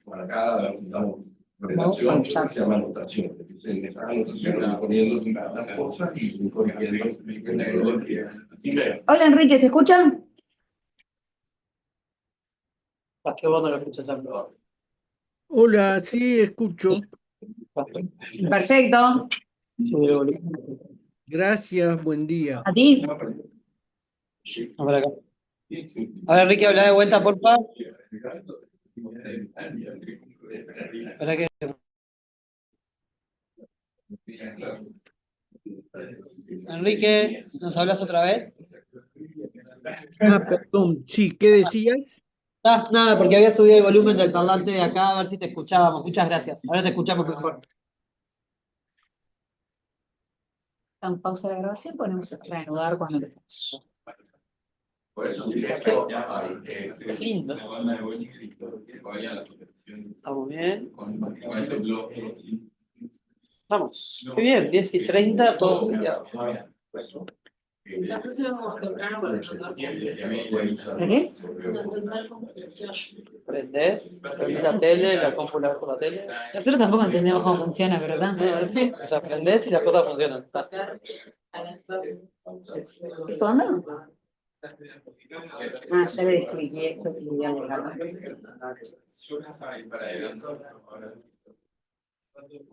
para cada, digamos, relación se llama anotación. Entonces, en esa anotación voy poniendo las cosas y voy corrigiendo. Hola Enrique, ¿se escuchan? ¿Para qué vos no lo escuchas a probar? Hola, sí, escucho. Perfecto. Gracias, buen día. ¿A ti? A ver acá. A ver, Enrique, habla de vuelta, por favor. Espera que... Enrique, ¿nos hablas otra vez? Ah, perdón, sí, ¿qué decías? Ah, nada, porque había subido el volumen del parlante de acá a ver si te escuchábamos. Muchas gracias. Ahora te escuchamos mejor. Está en pausa de grabación, ponemos a reanudar cuando empezamos. Por eso, Qué lindo. Estamos bien. Vamos. Qué bien, 10:30, todos seteados. La próxima vamos temprano para nosotros. ¿Querés? Entender cómo funciona. Prendés la tele, la compu la ves por la tele. Nosotros tampoco entendemos cómo funciona, pero tanto. O sea, prendés y las cosas funcionan. Está. ¿Esto anda? Ah, ya le descliqué esto y ya le agarré.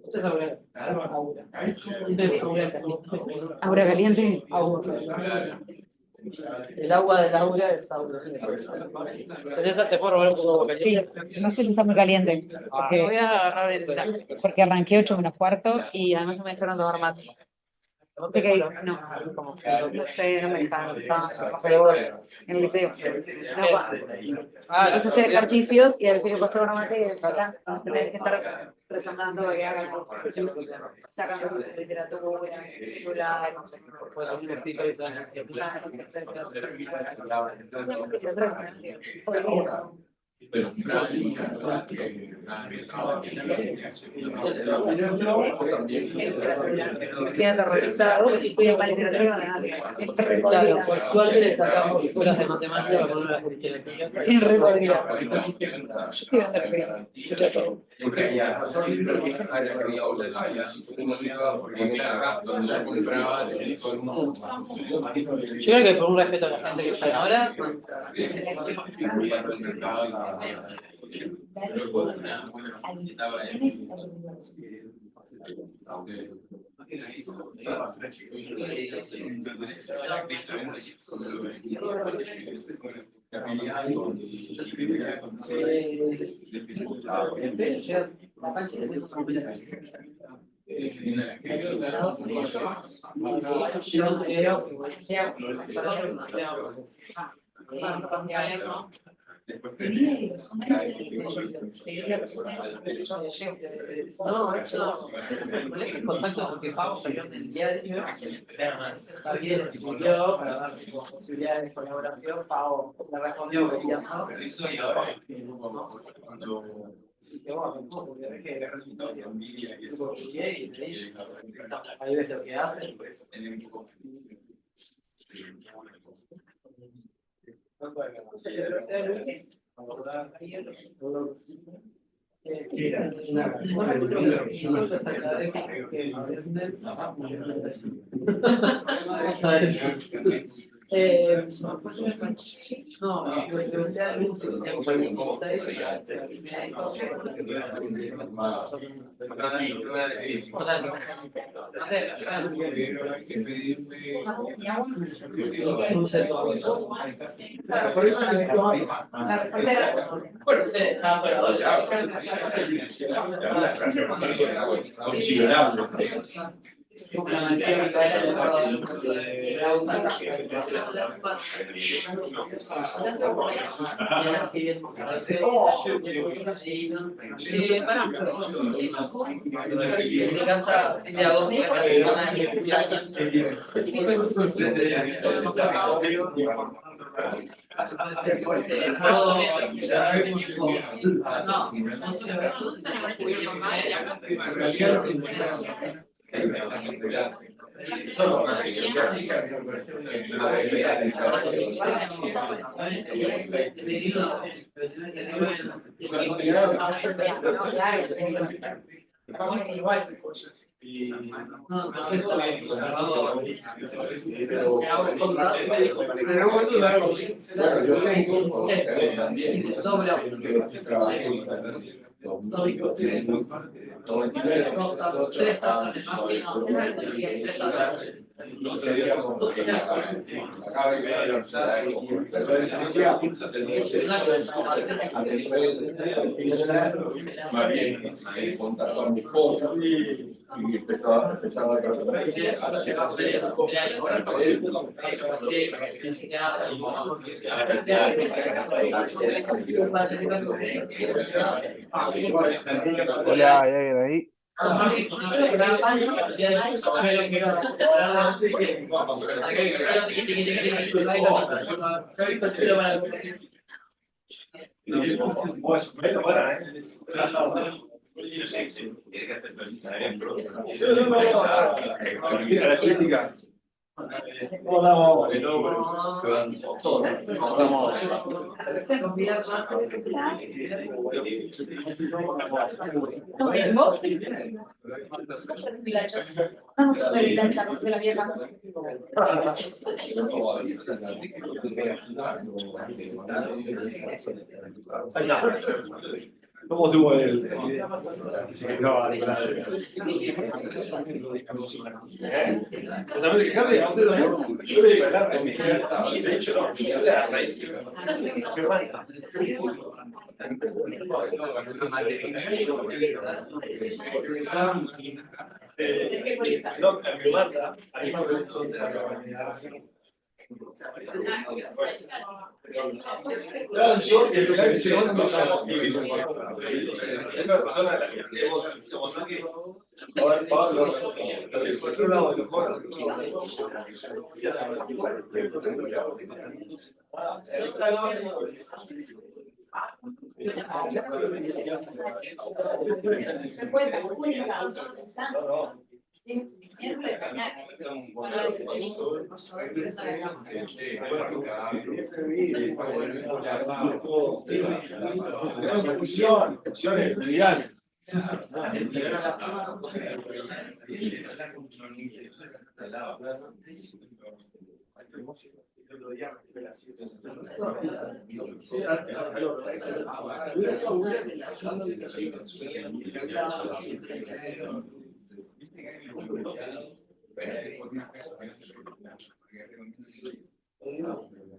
Esto es Aura. Aura caliente. Aura. El agua del Aura es Aura. Teresa, te puedo robar un poco de agua Sí, caliente. no sé si está muy caliente, Voy a agarrar el... porque arranqué 8 menos cuarto y además no me dejaron tomar mate. Porque no, no sé, no me dejaron, estaba en el liceo. No, quise hacer ejercicios y a veces que pasé una mate y acá tenés que estar presentando que hagan, sacando literatura, circular, estoy aterrorizado y fui a literatura. Claro, por suerte le sacamos escuelas de matemáticas para poner las literatura. En repodría. Yo estoy dando la escucha todo. Yo creo que por un respeto a la gente que está ahora, no, eso el contacto porque Pau salió en el diario, Javier escribió para dar posibilidades de colaboración, Pau le respondió que ya no. Sí, que bueno, porque es que ahí ves lo que hacen, pues. De casa de agosto Bueno, yo tengo también, que trabajé en más bien, contactó a mi esposa y empezaba a Hola, ¿hay alguien ahí? No, ¿y vos? Vamos a ver la charla de la vieja. ¿Cómo estuvo el? Yo le digo, de hecho, no, me manda, ahí me son de claro, yo, el lugar que llegó no llamo es una persona a la que ahora Pablo, por otro lado,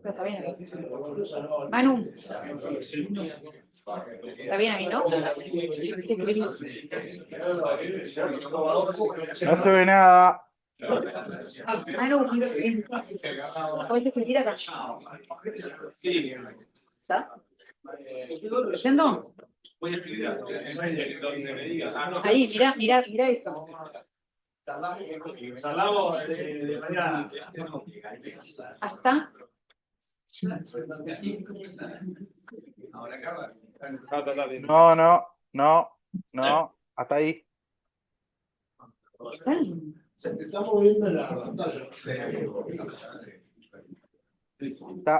Está bien. Manu, está bien ahí, ¿no? ¿Qué escribís? No se ve nada. Manu, ¿puedes escribir acá? ¿Está? ¿Leyendo? Ahí, mira esto. Hasta. No, no, no, no. Hasta ahí. Estamos viendo la pantalla.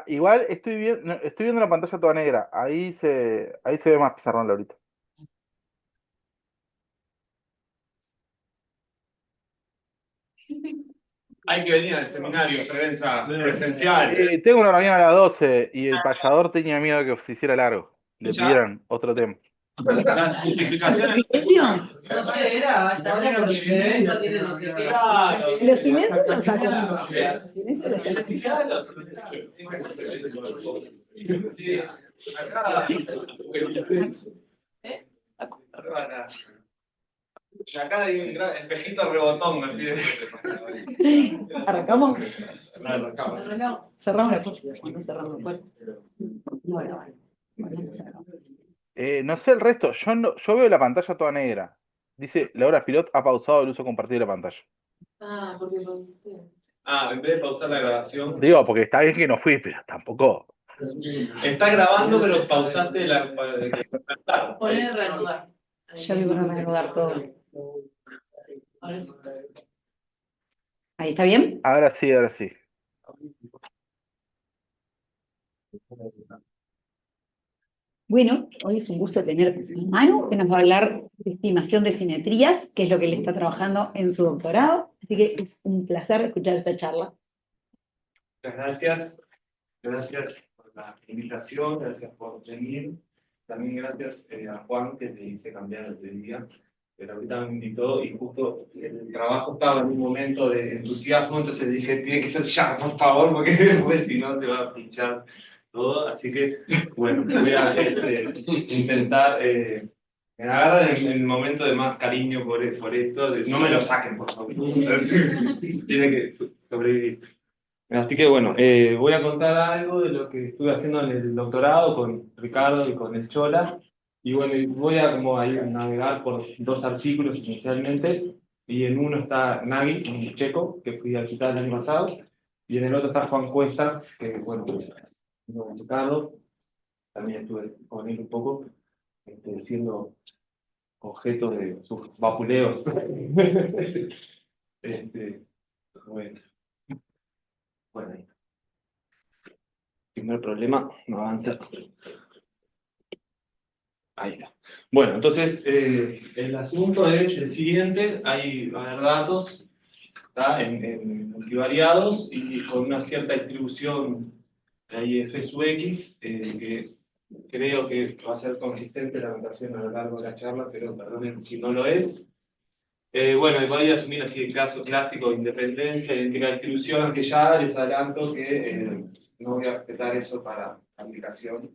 Igual estoy viendo la pantalla toda negra. Ahí se ve más pizarrón ahorita. Hay que venir al seminario, presencial. Tengo una reunión a las 12 y el payador tenía miedo de que se hiciera largo. Le Ya. pidieron otro tema. Las justificaciones. No sé, era hasta ahora porque eso tiene no sé qué. Los silencios los sacan. Los silencios los sacan. Sí, acá. Acá hay un gran espejito rebotón, así de. ¿Arrancamos? Arrancamos. Cerramos la puerta. No cerramos la puerta. Bueno. No sé el resto. Yo veo la pantalla toda negra. Dice, Laura Pilot ha pausado el uso compartido de la pantalla. Ah, porque pausaste. Ah, en vez de pausar la grabación. Digo, porque está bien que no fui, pero tampoco. Está grabando, pero pausaste la. Poner reanudar. Ya le voy a reanudar todo. Ahora sí. Ahí está bien. Ahora sí, ahora sí. Bueno, hoy es un gusto tener a Manu, que nos va a hablar de estimación de simetrías, que es lo que él está trabajando en su doctorado. Así que es un placer escuchar esta charla. Muchas gracias. Gracias por la invitación, gracias por venir. También gracias a Juan, que te hice cambiar de día. Pero ahorita me invitó y justo el trabajo estaba en un momento de entusiasmo, entonces dije, tiene que ser ya, por favor, porque después si no te va a pinchar todo. Así que, bueno, voy a intentar, me agarran en el momento de más cariño por esto, no me lo saquen, por favor. Tiene que sobrevivir. Así que bueno, voy a contar algo de lo que estuve haciendo en el doctorado con Ricardo y con el Chola. Y bueno, y voy a como ahí navegar por dos artículos inicialmente. Y en uno está Nagi, un checo, que fui a visitar el año pasado. Y en el otro está Juan Cuesta, que bueno, pues, con Ricardo. También estuve con él un poco, siendo objeto de sus vapuleos. Bueno, bueno, ahí. Primer problema, no avanza. Ahí está. Bueno, entonces el asunto es el siguiente: va a haber datos, ¿está? En multivariados y con una cierta distribución ahí f sub x, que creo que va a ser consistente la notación a lo largo de la charla, pero perdonen si no lo es. Bueno, voy a asumir así el caso clásico de independencia, idéntica distribución, aunque ya les adelanto que no voy a respetar eso para aplicación.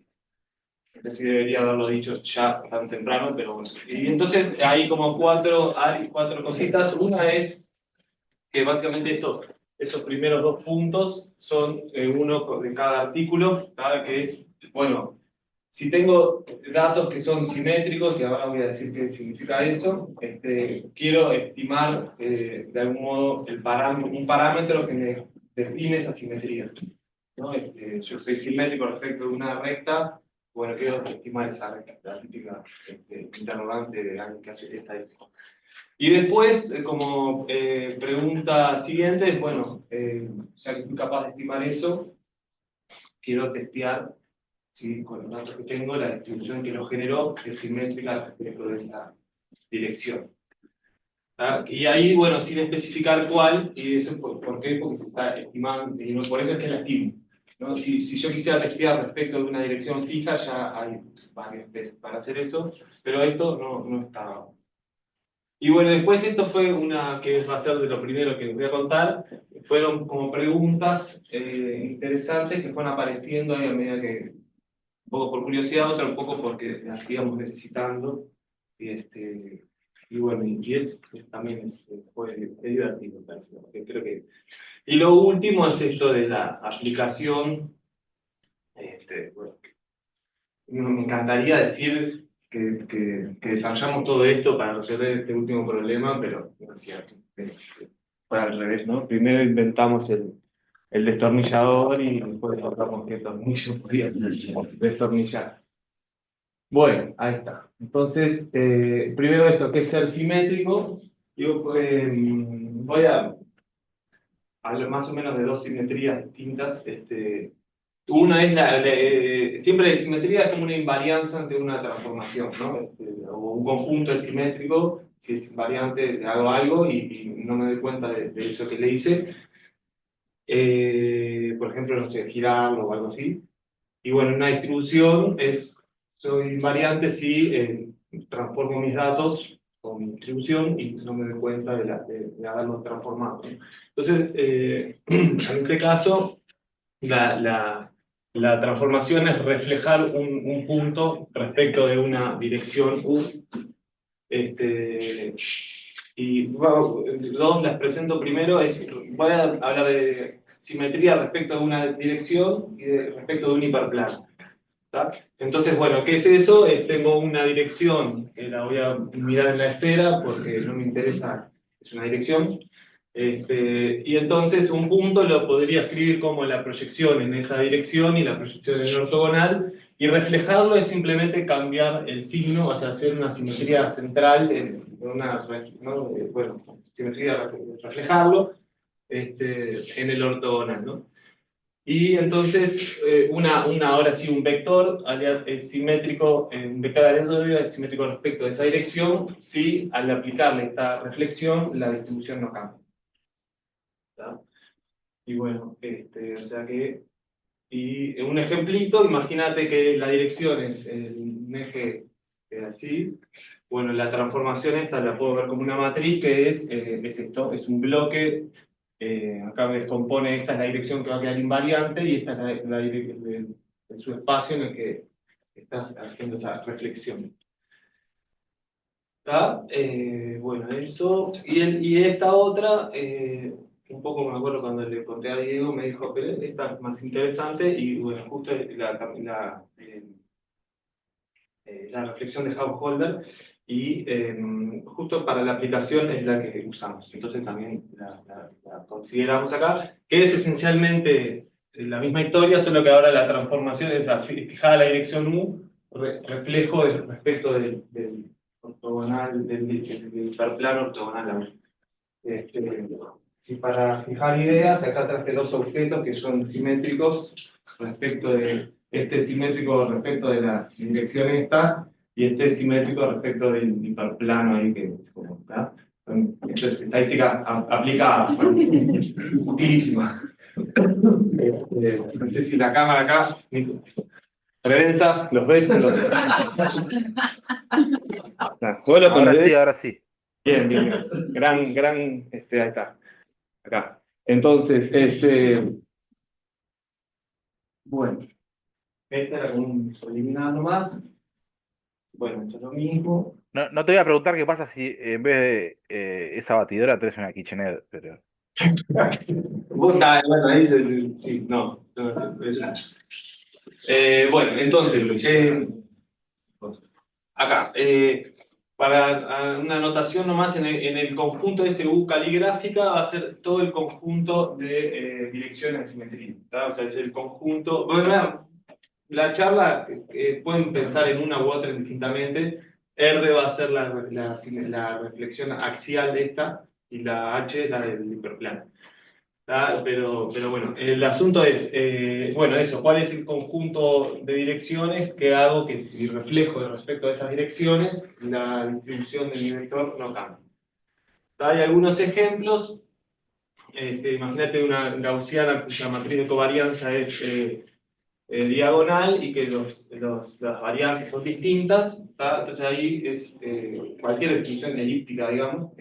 Sí debería haberlo dicho ya tan temprano, pero bueno. Y entonces hay como cuatro cositas. Una es que básicamente estos primeros dos puntos son uno de cada artículo, ¿tá? Que es, bueno, si tengo datos que son simétricos, y ahora voy a decir qué significa eso, quiero estimar de algún modo un parámetro que me define esa simetría, ¿no? Yo soy simétrico respecto de una recta. Bueno, quiero estimar esa recta, la típica interrogante de alguien que hace estadística. Y después, como pregunta siguiente, bueno, ya que fui capaz de estimar eso, quiero testear si con los datos que tengo la distribución que lo generó es simétrica respecto de esa dirección. ¿Ah? Y ahí, bueno, sin especificar cuál, y eso ¿por qué? Porque se está estimando, y por eso es que la estimo, ¿no? Si yo quisiera testear respecto de una dirección fija, ya hay varios test para hacer eso, pero esto no estaba. Y bueno, después esto fue una que va a ser de lo primero que les voy a contar, fueron como preguntas interesantes que fueron apareciendo ahí a medida que, un poco por curiosidad, otra un poco porque las íbamos necesitando, y bueno, también fue divertido, me parece, porque creo que... Y lo último es esto de la aplicación, bueno, me encantaría decir que desarrollamos todo esto para resolver este último problema, pero no es cierto. Fue al revés, ¿no? Primero inventamos el destornillador y después encontramos qué tornillo podía destornillar. Bueno, ahí está. Entonces, primero esto, que es ser simétrico. Yo voy a hablar más o menos de dos simetrías distintas. Una es siempre la simetría es como una invarianza ante una transformación, ¿no? O un conjunto es simétrico, si es invariante, hago algo y no me doy cuenta de eso que le hice. Por ejemplo, no sé, girarlo o algo así. Y bueno, una distribución soy invariante si transformo mis datos con mi distribución y no me doy cuenta de haberlo transformado. Entonces, en este caso, la transformación es reflejar un punto respecto de una dirección U. Y dos las presento primero. Voy a hablar de simetría respecto de una dirección y respecto de un hiperplano. ¿Tá? Entonces, bueno, ¿qué es eso? Tengo una dirección que la voy a mirar en la esfera porque no me interesa, es una dirección. Y entonces un punto lo podría escribir como la proyección en esa dirección y la proyección en el ortogonal, y reflejarlo es simplemente cambiar el signo, o sea, hacer una simetría central, simetría, reflejarlo en el ortogonal, ¿no? Y entonces, ahora sí, un vector es simétrico, un vector aleatorio es simétrico respecto de esa dirección, si al aplicarle esta reflexión, la distribución no cambia. ¿Está? Y bueno, o sea que, y un ejemplito, imagínate que la dirección es un eje así. Bueno, la transformación esta la puedo ver como una matriz que es esto, es un bloque. Acá me descompone, esta es la dirección que va a quedar invariante y esta es su espacio en el que estás haciendo esa reflexión. ¿Está? Bueno, eso. Y esta otra, un poco me acuerdo cuando le conté a Diego, me dijo, pero esta es más interesante y bueno, justo la reflexión de Householder y justo para la aplicación es la que usamos. Entonces también la consideramos acá, que es esencialmente la misma historia, solo que ahora la transformación es, o sea, fijada la dirección U, reflejo respecto del ortogonal, del hiperplano ortogonal a U. Y para fijar ideas, acá traje dos objetos que son simétricos respecto de este simétrico respecto de la dirección esta y este simétrico respecto del hiperplano ahí que es como está. Esto es estadística aplicada, utilísima. No sé si la cámara acá, Redensa, los ves. Vos lo Ahora sí, conocés. ahora sí. Bien, bien, bien. Ahí está. Acá. Entonces, bueno, esta era como un eliminado nomás. Bueno, esto es lo mismo. No te voy a preguntar qué pasa si en vez de esa batidora tenés una KitchenAid, pero... Bueno, ahí sí, no. Bueno, entonces, acá, para una anotación nomás, en el conjunto de SU caligráfica va a ser todo el conjunto de direcciones de simetría. ¿Tá? O sea, es el conjunto. Bueno, la charla pueden pensar en una u otra indistintamente. R va a ser la reflexión axial de esta y la H es la del hiperplano. Pero bueno, el asunto es, bueno, eso, ¿cuál es el conjunto de direcciones que hago que si reflejo de respecto a esas direcciones, la distribución de mi vector no cambia? Hay algunos ejemplos, imagínate una gaussiana cuya matriz de covarianza es diagonal y que las variantes son distintas, entonces ahí es cualquier distribución elíptica, digamos,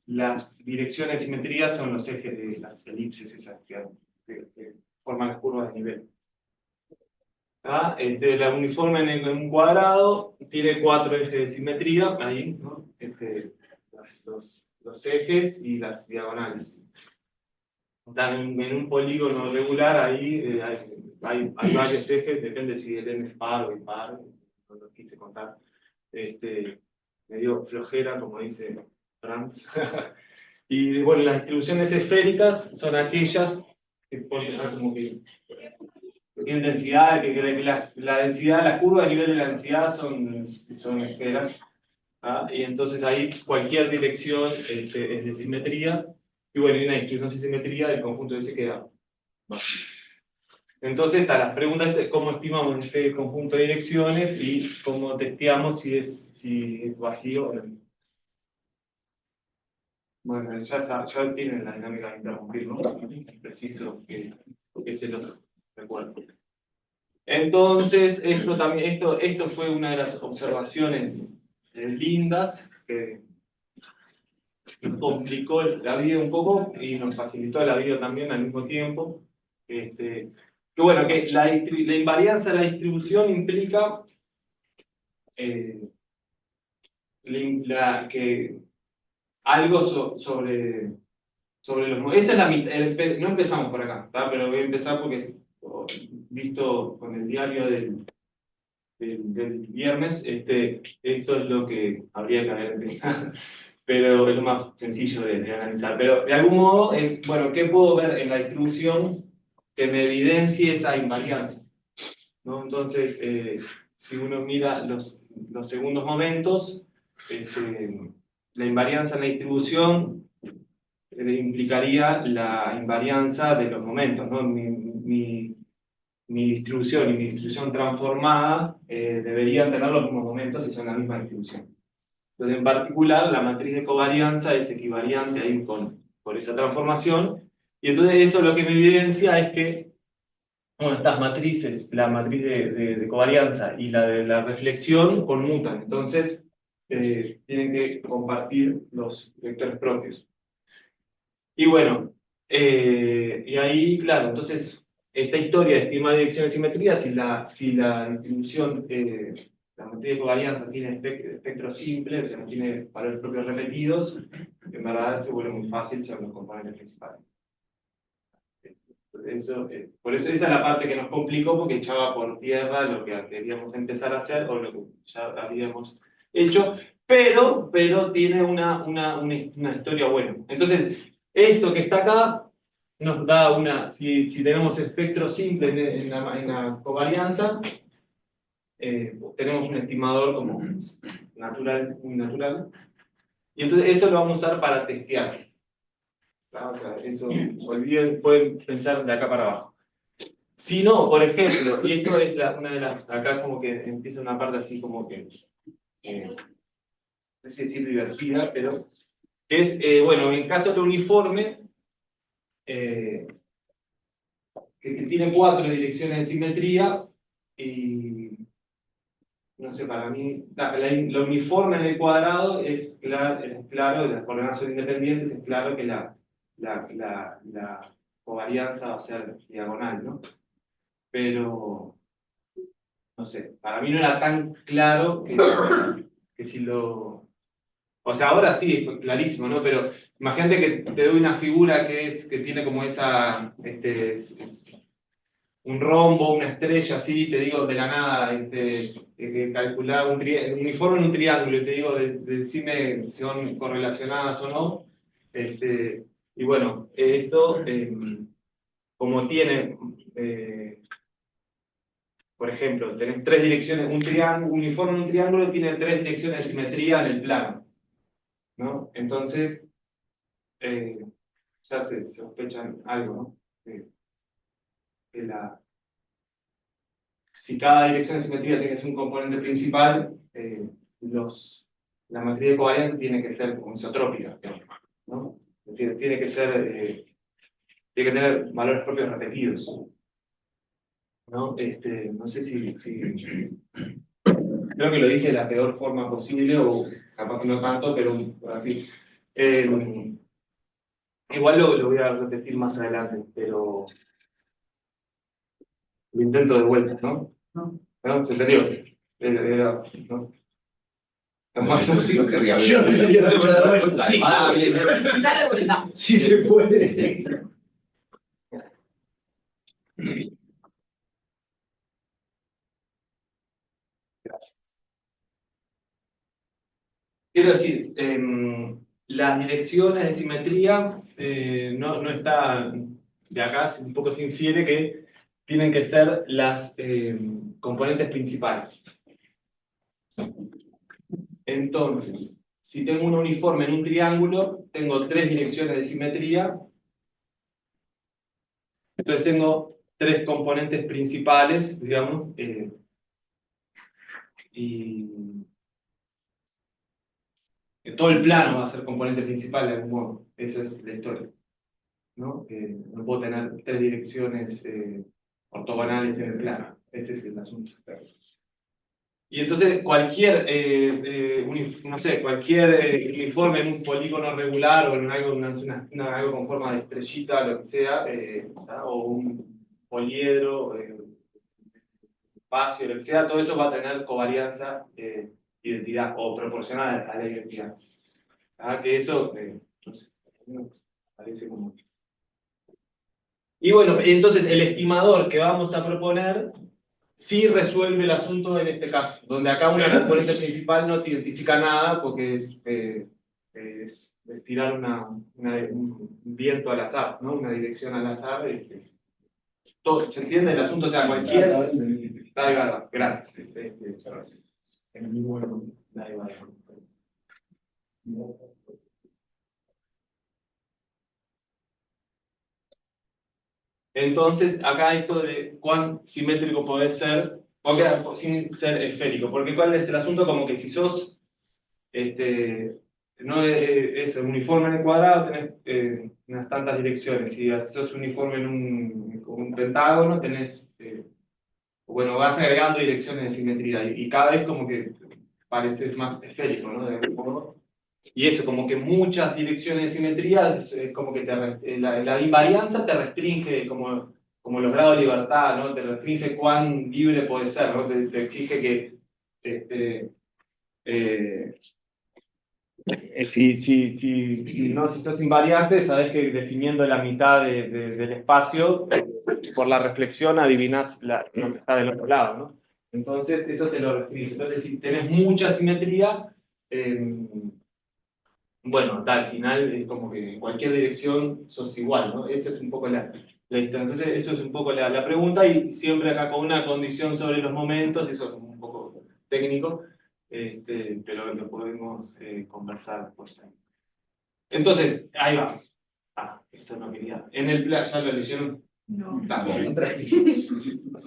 las direcciones de simetría son los ejes de las elipses esas que forman las curvas de nivel. La uniforme en un cuadrado tiene 4 ejes de simetría, ahí, ¿no? Los ejes y las diagonales. En un polígono regular, ahí hay varios ejes, depende si el n es par o impar, no lo quise contar. Medio flojera, como dice Franz. Y bueno, las distribuciones esféricas son aquellas que pueden empezar como que tienen densidad, la densidad, la curva de nivel de la densidad son esferas. Y entonces ahí cualquier dirección es de simetría. Y bueno, hay una distribución sin simetría del conjunto ese queda vacío. Entonces, las preguntas es cómo estimamos este conjunto de direcciones y cómo testeamos si es vacío o no. Bueno, ya tienen la dinámica de interrumpir, ¿no? Es preciso que se los recuerdo. Entonces, esto fue una de las observaciones lindas que nos complicó la vida un poco y nos facilitó la vida también al mismo tiempo. Que bueno, que la invarianza de la distribución implica que algo sobre los... Esta es la mitad, no empezamos por acá, pero voy a empezar porque visto con el diario del viernes, esto es lo que habría que haber empezado. Pero es lo más sencillo de analizar. Pero de algún modo es, bueno, ¿qué puedo ver en la distribución que me evidencie esa invarianza? ¿No? Entonces, si uno mira los segundos momentos, la invarianza en la distribución implicaría la invarianza de los momentos, ¿no? Mi mi distribución y mi distribución transformada deberían tener los mismos momentos y son la misma distribución. Entonces, en particular, la matriz de covarianza es equivariante ahí con esa transformación, y entonces eso lo que me evidencia es que bueno, estas matrices, la matriz de covarianza y la de la reflexión, conmutan. Entonces, tienen que compartir los vectores propios. Y bueno, y ahí, claro, entonces, esta historia de estimar dirección de simetría, si la distribución, la matriz de covarianza tiene espectro simple, o sea, no tiene valores propios repetidos, en verdad se vuelve muy fácil según los componentes principales. Por eso esa es la parte que nos complicó, porque echaba por tierra lo que queríamos empezar a hacer o lo que ya habíamos hecho, pero tiene una historia buena. Entonces, esto que está acá nos da si tenemos espectro simple en la covarianza, tenemos un estimador como natural, muy natural, y entonces eso lo vamos a usar para testear. O sea, eso, pueden pensar de acá para abajo. Si no, por ejemplo, y esto es una de las, acá como que empieza una parte así como que, no sé si decir divertida, pero que es, bueno, en el caso de uniforme, que tiene 4 direcciones de simetría, y no sé, para mí, lo uniforme en el cuadrado es claro, las coordenadas son independientes, es claro que la covarianza va a ser diagonal, ¿no? Pero, no sé, para mí no era tan claro que si lo... O sea, ahora sí, es clarísimo, ¿no? Pero imagínate que te doy una figura que tiene como esa, un rombo, una estrella, así, te digo de la nada, calcular un uniforme en un triángulo, y te digo, decime si son correlacionadas o no. Y bueno, esto, como tiene... por ejemplo, tenés 3 direcciones, un triángulo, uniforme en un triángulo tiene 3 direcciones de simetría en el plano, ¿no? Entonces, ya se sospechan algo, ¿no? Que si cada dirección de simetría tiene un componente principal, la matriz de covarianza tiene que ser isotrópica, ¿no? Tiene que ser, tiene que tener valores propios repetidos, ¿no? No sé si creo que lo dije de la peor forma posible, o capaz que no tanto, pero así. Igual lo voy a repetir más adelante, pero lo intento de vuelta, ¿no? ¿No? ¿Se entendió? ¿No? Yo querría ver. Yo quería dar vuelta. Sí, Bien. Dale vuelta. sí se puede. Gracias. Quiero decir, las direcciones de simetría no está de acá, un poco se infiere que tienen que ser las componentes principales. Entonces, si tengo un uniforme en un triángulo, tengo 3 direcciones de simetría, entonces tengo 3 componentes principales, digamos, y todo el plano va a ser componente principal de algún modo. Eso es la historia, ¿no? No puedo tener 3 direcciones ortogonales en el plano. Ese es el asunto. Y entonces cualquier, no sé, cualquier uniforme en un polígono regular o en algo, algo con forma de estrellita, lo que sea, o un poliedro, espacio, lo que sea, todo eso va a tener covarianza, identidad, o proporcional a la identidad. Que eso, no sé, parece como... Y bueno, entonces el estimador que vamos a proponer sí resuelve el asunto en este caso, donde acá una componente principal no te identifica nada porque es tirar un viento al azar, ¿no? Una dirección al azar. Todo, ¿se entiende el asunto? O sea, cualquier... Gracias. Es muy bueno. Entonces, acá esto de cuán simétrico podés ser, o sea, sin ser esférico, porque ¿cuál es el asunto? Como que si sos, no es uniforme en el cuadrado, tenés unas tantas direcciones, si sos uniforme en un pentágono, tenés, bueno, vas agregando direcciones de simetría, y cada vez como que pareces más esférico, ¿no? De algún modo. Y eso, como que muchas direcciones de simetría, es como que la invarianza te restringe como los grados de libertad, ¿no? Te restringe cuán libre puedes ser, ¿no? Te exige que este, eh, si sos invariante, sabes que definiendo la mitad del espacio, por la reflexión adivinás lo que está del otro lado, ¿no? Entonces, eso te lo restringe. Entonces, si tenés mucha simetría, bueno, al final es como que en cualquier dirección sos igual, ¿no? Esa es un poco la historia. Entonces, eso es un poco la pregunta, y siempre acá con una condición sobre los momentos, eso es un poco técnico, pero lo podemos conversar después. Entonces, ahí va. Esto no quería. En el plano, ¿ya lo leyeron? No.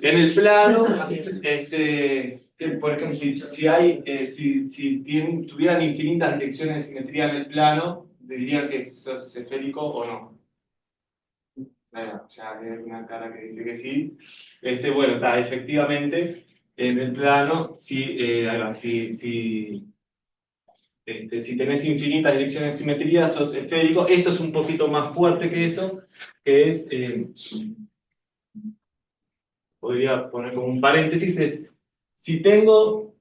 En el plano, por ejemplo, si tuvieran infinitas direcciones de simetría en el plano, dirían que sos esférico o no. Ya hay una cara que dice que sí. Bueno, está, efectivamente, en el plano, ahí va, si tenés infinitas direcciones de simetría, sos esférico. Esto es un poquito más fuerte que eso, que es, podría poner como un paréntesis, es, si tengo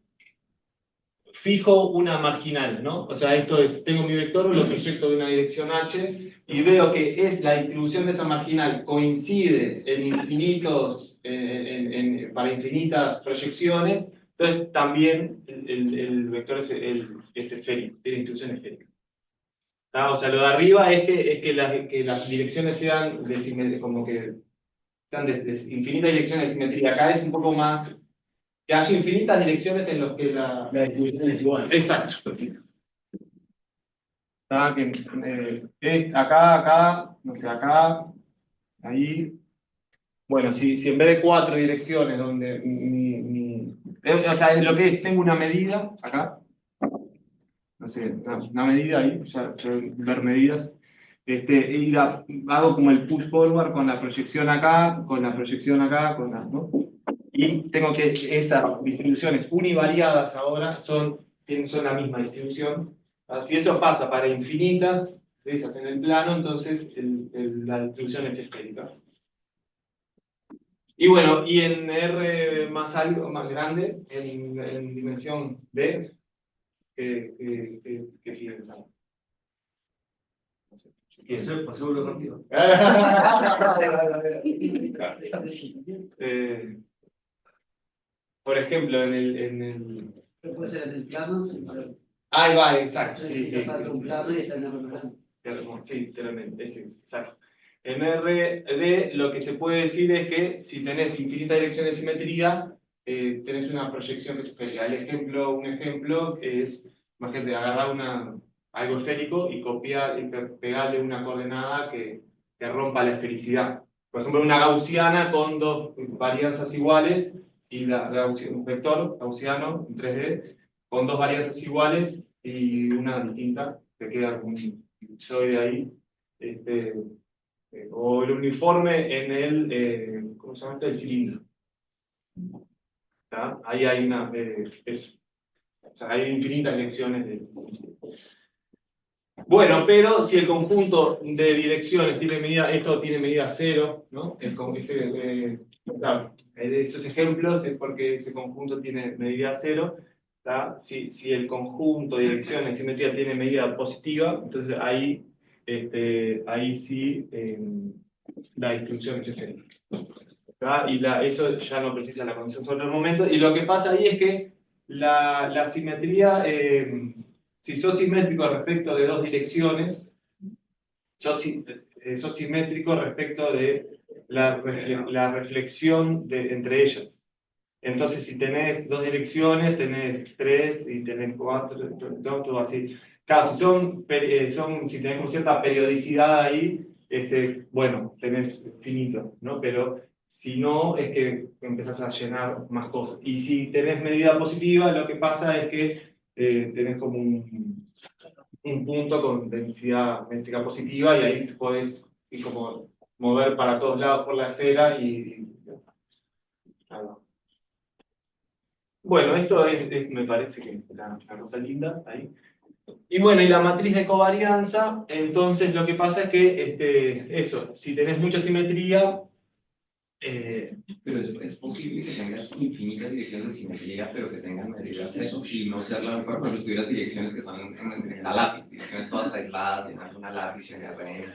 fijo una marginal, ¿no? O sea, esto es, tengo mi vector, lo proyecto de una dirección h, y veo que la distribución de esa marginal coincide en infinitos, para infinitas proyecciones, entonces también el vector es esférico, tiene distribución esférica. O sea, lo de arriba es que las direcciones sean como que sean infinitas direcciones de simetría. Acá es un poco más que haya infinitas direcciones en las que la distribución es igual. Exacto. Acá, no sé, acá, ahí. Bueno, si en vez de 4 direcciones donde o sea, lo que es, tengo una medida acá, no sé, una medida ahí, ya ver medidas, y hago como el push forward con la proyección acá, con la proyección acá, ¿no? Y tengo que esas distribuciones univariadas ahora son la misma distribución. Si eso pasa para infinitas de esas en el plano, entonces la distribución es esférica. Y bueno, y en R más algo, más grande, en dimensión B, ¿qué piensan? No sé. Pasémoslo rápido. Por ejemplo, en el. Pero puede ser en el plano, Ahí va, exacto. Sí, un plano y está en el plano. Sí, literalmente, exacto. En RD lo que se puede decir es que si tenés infinitas direcciones de simetría, tenés una proyección que es esférica. Un ejemplo es, imagínate, agarrar algo esférico y copiar y pegarle una coordenada que rompa la esfericidad. Por ejemplo, una gaussiana con dos varianzas iguales, y un vector gaussiano en 3D con dos varianzas iguales y una distinta, que queda como un elipsoide ahí. O el uniforme en ¿cómo se llama esto? El cilindro. ¿Está? Ahí hay eso. O sea, hay infinitas lecciones de. Bueno, pero si el conjunto de direcciones tiene medida, esto tiene medida 0, ¿no? Claro, esos ejemplos es porque ese conjunto tiene medida 0. Si el conjunto de direcciones de simetría tiene medida positiva, entonces ahí sí la distribución es esférica. Y eso ya no precisa la condición sobre el momento. Y lo que pasa ahí es que la simetría, si sos simétrico respecto de dos direcciones, sos simétrico respecto de la reflexión entre ellas. Entonces, si tenés dos direcciones, tenés tres y tenés cuatro, todo así. Claro, si tenés con cierta periodicidad ahí, bueno, tenés finito, ¿no? Pero si no, es que empezás a llenar más cosas. Y si tenés medida positiva, lo que pasa es que tenés como un punto con densidad métrica positiva y ahí te podés ir como mover para todos lados por la esfera ahí va. Bueno, esto me parece que es una cosa linda ahí. Y bueno, y la matriz de covarianza, entonces lo que pasa es que eso, si tenés mucha simetría, Pero es posible que tengas infinitas direcciones de simetría, pero que tengan medida cero y no ser la mejor, pero si tuvieras direcciones que son en la lápiz, direcciones todas aisladas, llenando una lápiz y una red.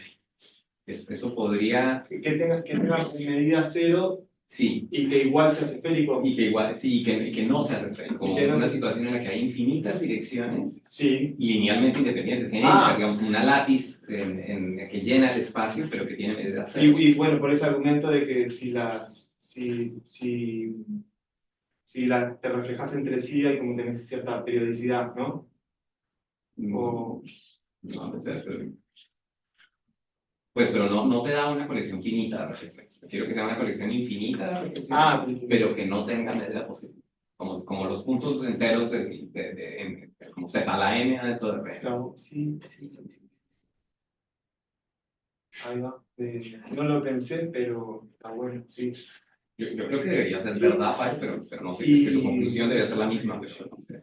Eso podría. que tenga medida cero Sí, y que igual sea esférico. y que igual, sí, y que no sea esférico, como Y que no una sea- situación en la que hay infinitas direcciones Sí, linealmente independientes, genéricas, digamos, como una lápiz que llena el espacio, pero que tiene medida cero. y bueno, por ese argumento de que si las te reflejas entre sí, hay como tenés cierta periodicidad, ¿no? O, No, no sé, pues, pero no te da una colección finita de reflexiones. Quiero que sea una colección infinita de reflexiones, pero que no tenga medida posible. Como los puntos enteros como Z a la n dentro de R. sí. Ahí va. No lo pensé, pero está bueno, sí. Yo creo que debería ser verdad, Pai, pero no sé, Y- que tu conclusión debe ser la misma, pero no sé.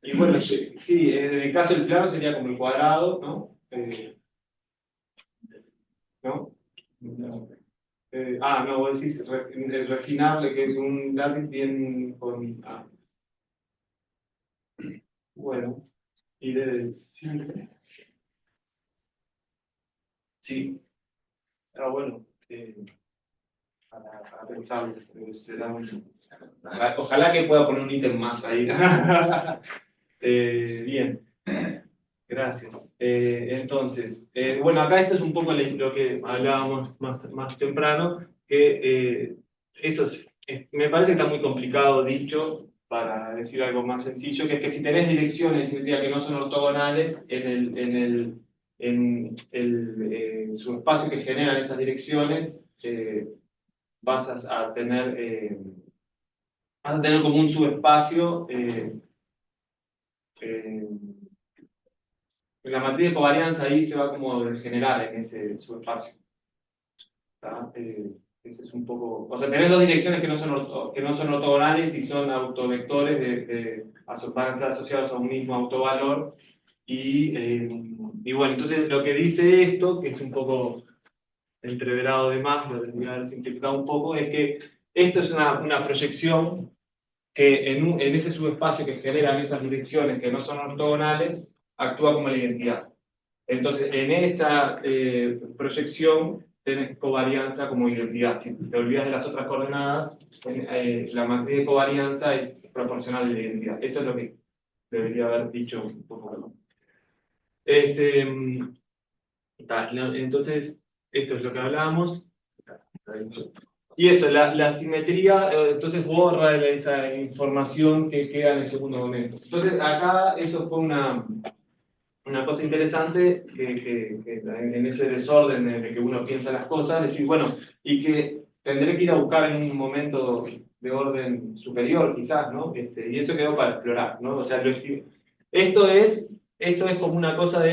Y bueno, sí, en el caso del plano sería como el cuadrado, ¿no? ¿No? No, vos decís refinarle, que es un lápiz bien con. Bueno, y sí. Sí, está bueno. Para pensarlo. Ojalá que pueda poner un ítem más ahí. Bien. Gracias. Entonces, bueno, acá esto es un poco lo que hablábamos más temprano, que me parece que está muy complicado dicho, para decir algo más sencillo, que es que si tenés direcciones de simetría que no son ortogonales, en el subespacio que generan esas direcciones, vas a tener como un subespacio eh, la matriz de covarianza ahí se va como a degenerar en ese subespacio. ¿Está? Ese es un poco. O sea, tenés dos direcciones que no son ortogonales y son autovectores van a ser asociados a un mismo autovalor. Y bueno, entonces lo que dice esto, que es un poco entreverado de más, lo tendría que haber simplificado un poco, es que esto es una proyección que en ese subespacio que generan esas direcciones que no son ortogonales, actúa como la identidad. Entonces, en esa proyección tenés covarianza como identidad. Si te olvidas de las otras coordenadas, la matriz de covarianza es proporcional de la identidad. Eso es lo que debería haber dicho un poco, ¿no? Entonces, esto es lo que hablábamos. Y eso, la simetría, entonces borra esa información que queda en el segundo momento. Entonces, acá eso fue una cosa interesante que en ese desorden en el que uno piensa las cosas, decir, bueno, y que tendré que ir a buscar en un momento de orden superior, quizás, ¿no? Y eso quedó para explorar, ¿no? O sea, esto es como una cosa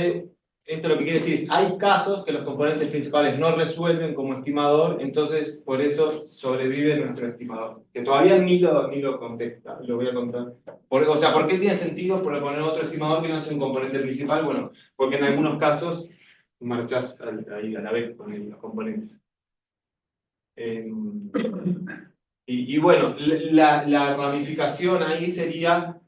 esto lo que quiere decir es, hay casos que los componentes principales no resuelven como estimador, entonces por eso sobrevive nuestro estimador, que todavía ni lo contesta, lo voy a contar. O sea, ¿por qué tiene sentido proponer otro estimador que no sea un componente principal? Bueno, porque en algunos casos marchas ahí a la vez con los componentes. Y bueno, la ramificación ahí sería,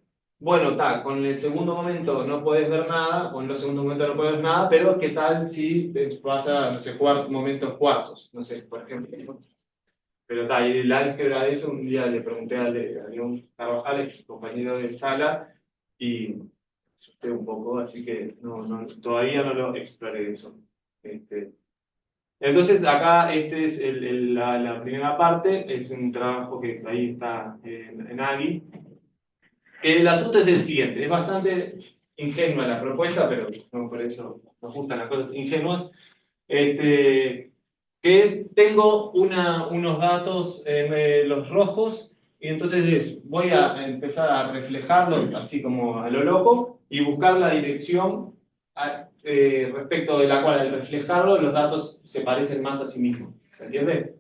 bueno, con el segundo momento no puedes ver nada, con el segundo momento no puedes ver nada, pero ¿qué tal si vas a, no sé, jugar momentos cuartos? No sé, por ejemplo. Pero y el álgebra de eso, un día le pregunté a León Carvajal, compañero de sala, y me asusté un poco, así que todavía no lo exploré eso. Entonces, acá es la primera parte, es un trabajo que ahí está en Agui. El asunto es el siguiente, es bastante ingenua la propuesta, pero no por eso nos gustan las cosas ingenuas. Que es, tengo unos datos, los rojos, y entonces voy a empezar a reflejarlos así como a lo loco y buscar la dirección respecto de la cual al reflejarlo los datos se parecen más a sí mismos. ¿Se entiende?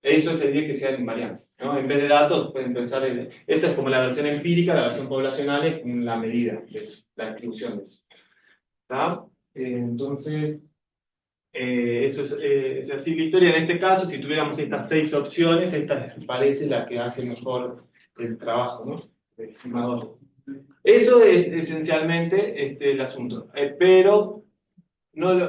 Eso sería que sean invariantes, ¿no? En vez de datos, pueden pensar en... Esta es como la versión empírica, la versión poblacional es la medida de eso, la distribución de eso. ¿Está? Entonces, eso es así la historia. En este caso, si tuviéramos estas 6 opciones, esta parece la que hace mejor el trabajo, ¿no? El estimador. Eso es esencialmente el asunto. Pero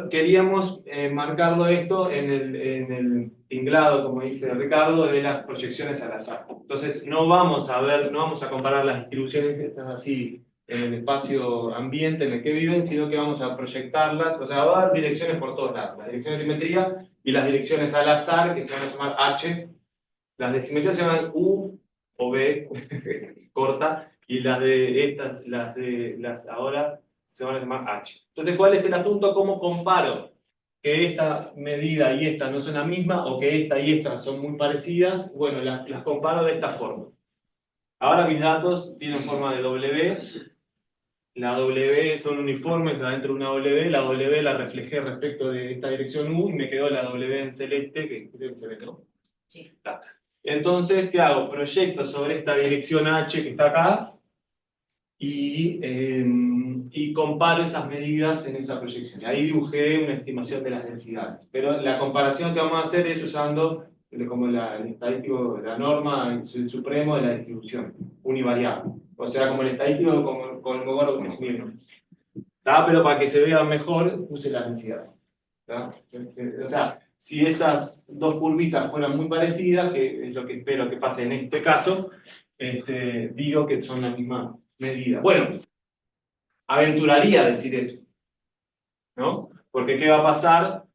queríamos marcarlo esto en el tinglado, como dice Ricardo, de las proyecciones al azar. Entonces, no vamos a comparar las distribuciones que están así en el espacio ambiente en el que viven, sino que vamos a proyectarlas, o sea, va a dar direcciones por todos lados, las direcciones de simetría y las direcciones al azar, que se van a llamar H, las de simetría se llaman U o B, corta, y las de estas, las ahora se van a llamar H. Entonces, ¿cuál es el asunto? ¿Cómo comparo que esta medida y esta no son la misma o que esta y esta son muy parecidas? Bueno, las comparo de esta forma. Ahora mis datos tienen forma de W. La W son uniformes dentro de una W. La W la reflejé respecto de esta dirección U y me quedó la W en celeste, que creo que se ve, ¿no? Sí. Entonces, ¿qué hago? Proyecto sobre esta dirección H que está acá y comparo esas medidas en esa proyección. Ahí dibujé una estimación de las densidades. Pero la comparación que vamos a hacer es usando como el estadístico, la norma, el supremo de la distribución, univariable. O sea, como el estadístico con el lugar de mismo. Pero para que se vea mejor, use la densidad. O sea, si esas dos curvitas fueran muy parecidas, que es lo que espero que pase en este caso, digo que son la misma medida. Bueno, aventuraría decir eso, ¿no? Porque ¿qué va a pasar?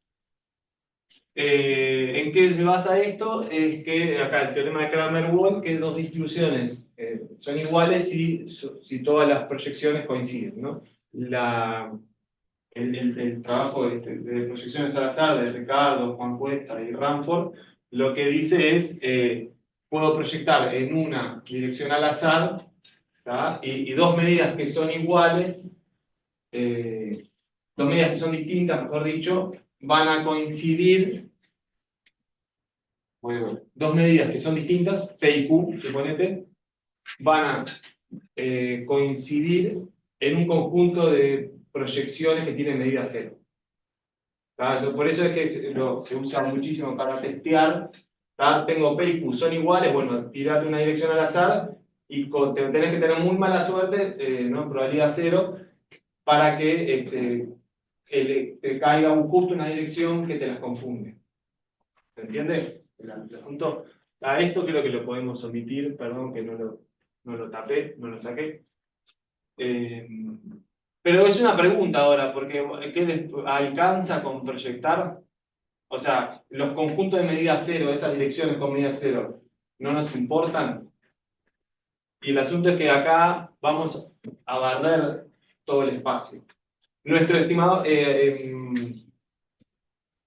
¿En qué se basa esto? Es que acá el teorema de Cramer-Wald, que dos distribuciones son iguales si todas las proyecciones coinciden, ¿no? El trabajo de proyecciones al azar de Ricardo, Juan Cuesta y Ranford, lo que dice es, puedo proyectar en una dirección al azar, y dos medidas que son iguales, dos medidas que son distintas, mejor dicho, van a coincidir, bueno, dos medidas que son distintas, P y Q, suponete, van a coincidir en un conjunto de proyecciones que tienen medida cero. Por eso es que se usa muchísimo para testear. Tengo P y Q, son iguales, bueno, tirate una dirección al azar y tenés que tener muy mala suerte, ¿no? Probabilidad cero, para que te caiga justo una dirección que te las confunde. ¿Se entiende el asunto? A esto creo que lo podemos omitir, perdón que no lo tapé, no lo saqué. Pero es una pregunta ahora, porque ¿qué les alcanza con proyectar? O sea, los conjuntos de medida cero, esas direcciones con medida cero, ¿no nos importan? Y el asunto es que acá vamos a barrer todo el espacio. Nuestro estimado,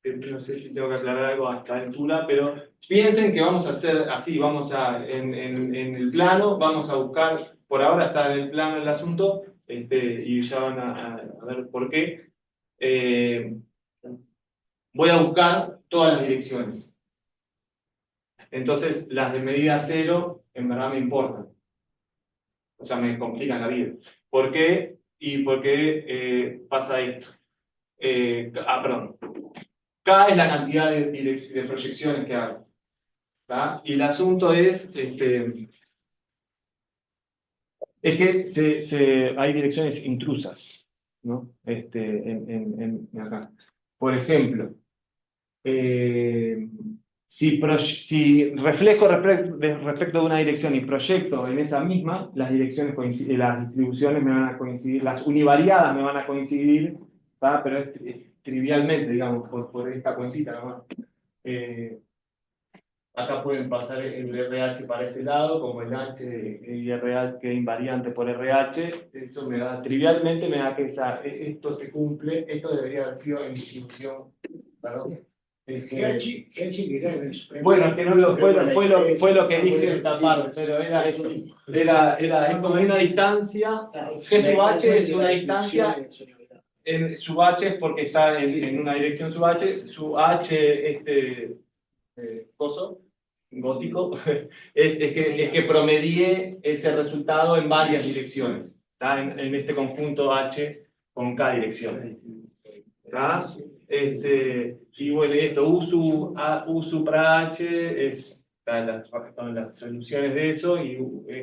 no sé si tengo que aclarar algo a esta altura, pero piensen que vamos a hacer así, en el plano, vamos a buscar, por ahora está en el plano el asunto, y ya van a ver por qué. Voy a buscar todas las direcciones. Entonces, las de medida cero, en verdad me importan. O sea, me complican la vida. ¿Por qué? ¿Y por qué pasa esto? Perdón. K es la cantidad de proyecciones que hago. Y el asunto es que hay direcciones intrusas, ¿no? Acá. Por ejemplo, si reflejo respecto de una dirección y proyecto en esa misma, las distribuciones me van a coincidir, las univariadas me van a coincidir, pero es trivialmente, digamos, por esta cuentita nomás. Acá pueden pasar el RH para este lado, como el H y RH, que es invariante por RH. Eso me da, trivialmente me da que esto se cumple, esto debería haber sido en distribución, perdón. Bueno, es que no fue lo que dije en esta parte, pero es como una distancia, G sub H es una distancia, su H es porque está en una dirección su H, coso, gótico, es que promedie ese resultado en varias direcciones, ¿está? En este conjunto H con K direcciones. ¿Está? Y bueno, esto, U supra H son las soluciones de eso, y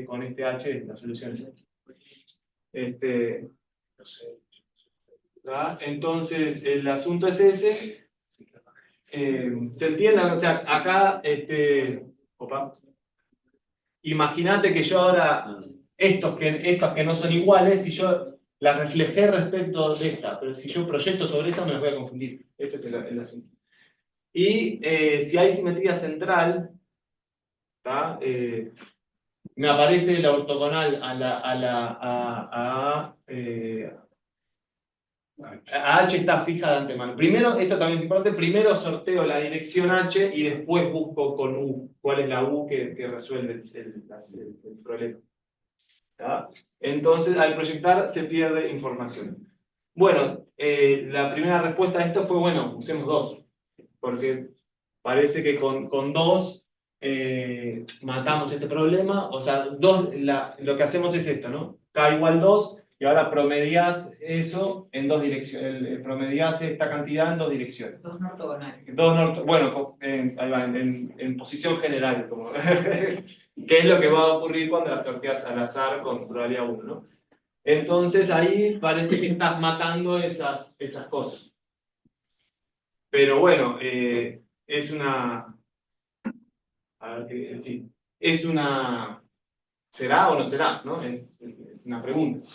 con este H las soluciones. ¿Está? Entonces, el asunto es ese. ¿Se entiende? O sea, acá, imagínate que yo ahora, estos que no son iguales, si yo las reflejé respecto de esta, pero si yo proyecto sobre esa me las voy a confundir. Ese es el asunto. Y si hay simetría central, ¿tá? Me aparece la ortogonal a H está fija de antemano. Primero, esto también es importante, primero sorteo la dirección H y después busco con U cuál es la U que resuelve el problema. ¿Tá? Entonces, al proyectar se pierde información. Bueno, la primera respuesta a esto fue, bueno, usemos 2, porque parece que con 2 matamos este problema. O sea, lo que hacemos es esto, ¿no? K igual 2, y ahora promedias eso en 2 direcciones. Promedias esta cantidad en 2 direcciones. 2 ortogonales. Bueno, ahí va, en posición general, como, ¿qué es lo que va a ocurrir cuando las sorteas al azar con probabilidad 1, ¿no? Entonces ahí parece que estás matando esas cosas. Pero bueno, es una... A ver, sí, ¿será o no será? ¿No? Es una pregunta.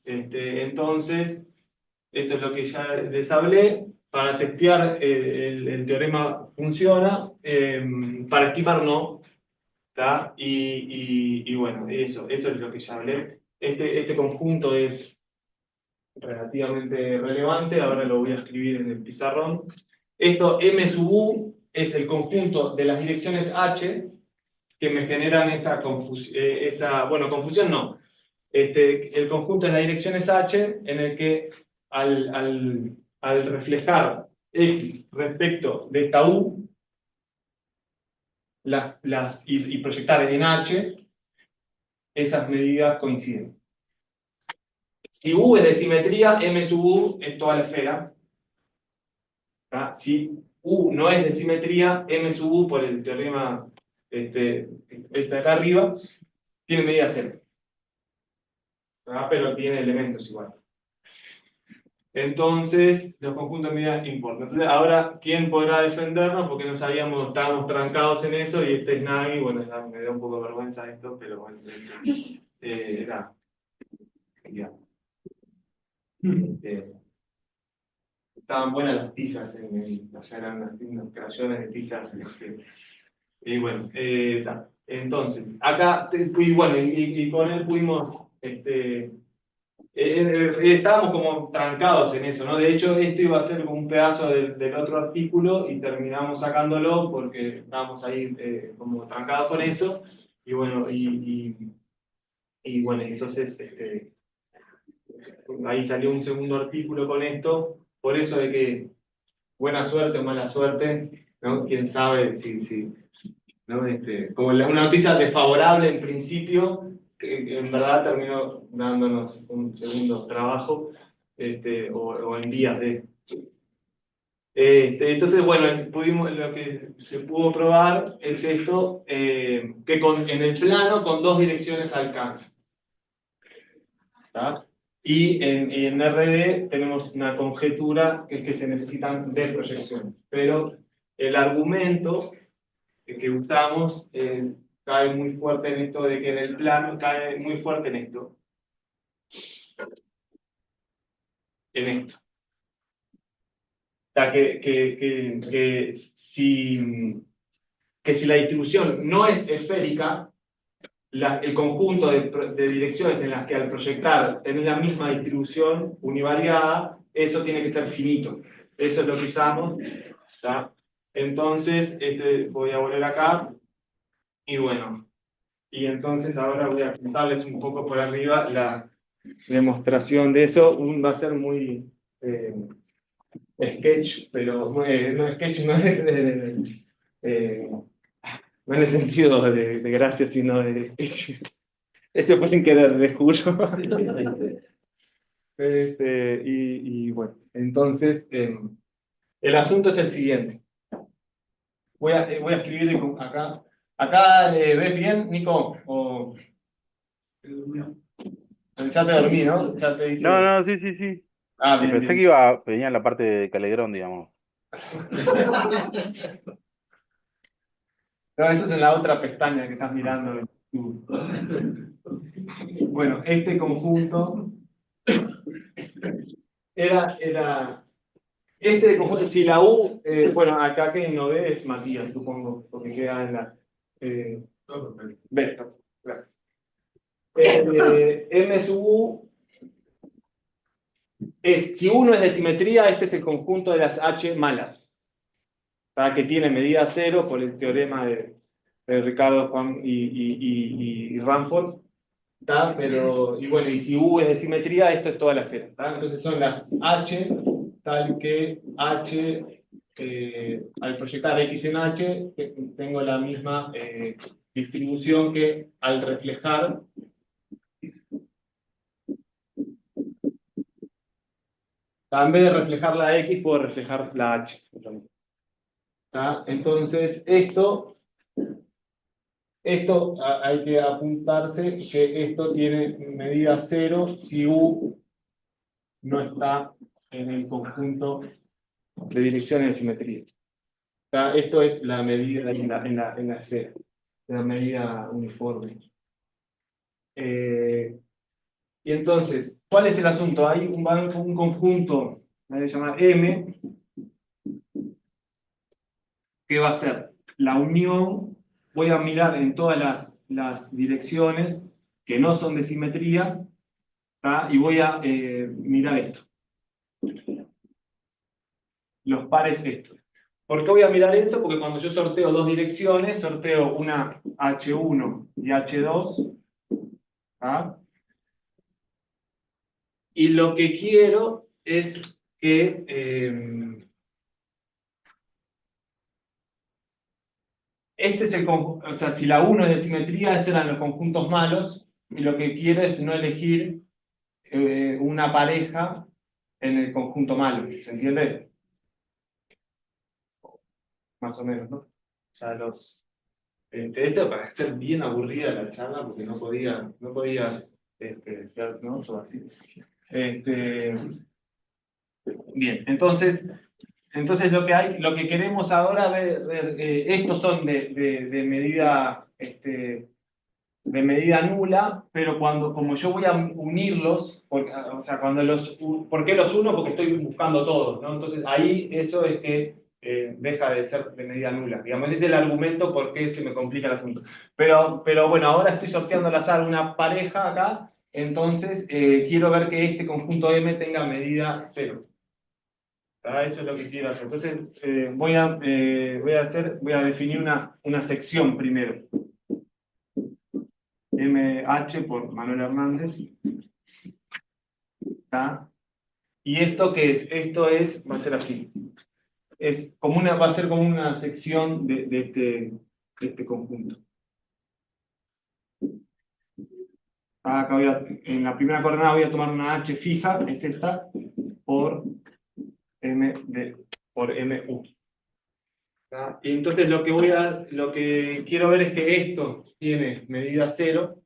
Entonces, esto es lo que ya les hablé. Para testear el teorema funciona, para estimar no. ¿Tá? Y bueno, eso es lo que ya hablé. Este conjunto es relativamente relevante, ahora lo voy a escribir en el pizarrón. Esto M sub U es el conjunto de las direcciones H que me generan esa confusión, bueno, confusión no. El conjunto de las direcciones H en el que al reflejar X respecto de esta U y proyectar en H, esas medidas coinciden. Si U es de simetría, M sub U es toda la esfera. ¿Tá? Si U no es de simetría, M sub U, por el teorema de acá arriba, tiene medida cero. ¿Tá? Pero tiene elementos igual. Entonces, los conjuntos de medida importan. Entonces, ahora, ¿quién podrá defendernos? Porque estábamos trancados en eso, y este es Nagy, bueno, me da un poco de vergüenza esto, pero bueno, nada. Ya. Estaban buenas las tizas, allá eran unos crayones de tizas. Y bueno, entonces, acá, y bueno, y con él pudimos, estábamos como trancados en eso, ¿no? De hecho, esto iba a ser como un pedazo del otro artículo y terminamos sacándolo porque estábamos ahí como trancados con eso. Y bueno, bueno, entonces ahí salió un segundo artículo con esto. Por eso de que buena suerte o mala suerte, ¿no? Quién sabe si ¿no? Como una noticia desfavorable en principio, que en verdad terminó dándonos un segundo trabajo, o en vías de. Entonces, bueno, lo que se pudo probar es esto, que en el plano con 2 direcciones alcanza. ¿Tá? Y en RD tenemos una conjetura que es que se necesitan de proyecciones. Pero el argumento que usamos cae muy fuerte en esto de que en el plano, cae muy fuerte en esto. En esto. O sea, que si que si la distribución no es esférica, el conjunto de direcciones en las que al proyectar tienen la misma distribución univariada, eso tiene que ser finito. Eso es lo que usamos. ¿Está? Entonces, voy a volver acá. Y bueno, y entonces ahora voy a contarles un poco por arriba la demostración de eso. Va a ser muy sketch, pero no sketch, no es no en el sentido de gracia, sino de sketch. Este fue sin querer, les juro. Y bueno, entonces el asunto es el siguiente. Voy a escribir acá. ¿Acá ves bien, Nico? ¿O ya te dormí, ¿no? Ya te dice. No, no, sí, sí, sí. Ah, Sí, bien, pensé bien. que venía en la parte de Calegrón, digamos. No, eso es en la otra pestaña que estás mirando. Bueno, este conjunto era este conjunto, si la U, bueno, acá que no ve es Matías, supongo, porque queda en la B, gracias. M sub U si uno es de simetría, este es el conjunto de las H malas, ¿tá? Que tiene medida cero por el teorema de Ricardo, Juan y Ramford. ¿Tá? Pero, y bueno, y si U es de simetría, esto es toda la esfera. ¿Tá? Entonces son las H, tal que H, al proyectar X en H, tengo la misma distribución que al reflejar en vez de reflejar la X, puedo reflejar la H. ¿Tá? Entonces, esto hay que apuntarse que esto tiene medida cero si U no está en el conjunto de direcciones de simetría. ¿Tá? Esto es la medida en la esfera, la medida uniforme. Y entonces, ¿cuál es el asunto? Hay un conjunto, voy a llamar M, que va a ser la unión. Voy a mirar en todas las direcciones que no son de simetría, ¿tá? Y voy a mirar esto. Los pares estos. ¿Por qué voy a mirar esto? Porque cuando yo sorteo dos direcciones, sorteo una H1 y H2, ¿tá? Y lo que quiero es que este es el conjunto, o sea, si la 1 es de simetría, estos eran los conjuntos malos, y lo que quiero es no elegir una pareja en el conjunto malo, ¿se entiende? Más o menos, ¿no? O sea, esto para ser bien aburrida la charla, porque no podía ser, ¿no? Todo así. Bien, entonces lo que queremos ahora ver estos son de medida de medida nula, pero como yo voy a unirlos, o sea, ¿por qué los uno? Porque estoy buscando todos, ¿no? Entonces ahí eso es que deja de ser de medida nula. Digamos, ese es el argumento por qué se me complica el asunto. Pero bueno, ahora estoy sorteando al azar una pareja acá, entonces quiero ver que este conjunto M tenga medida cero. Eso es lo que quiero hacer. Entonces voy a definir una sección primero. MH por Manuel Hernández. ¿Tá? ¿Y esto qué es? Va a ser así. Va a ser como una sección de este conjunto. Acá en la primera coordenada voy a tomar una H fija, es esta, por MU. ¿Tá? Y entonces lo que quiero ver es que esto tiene medida cero.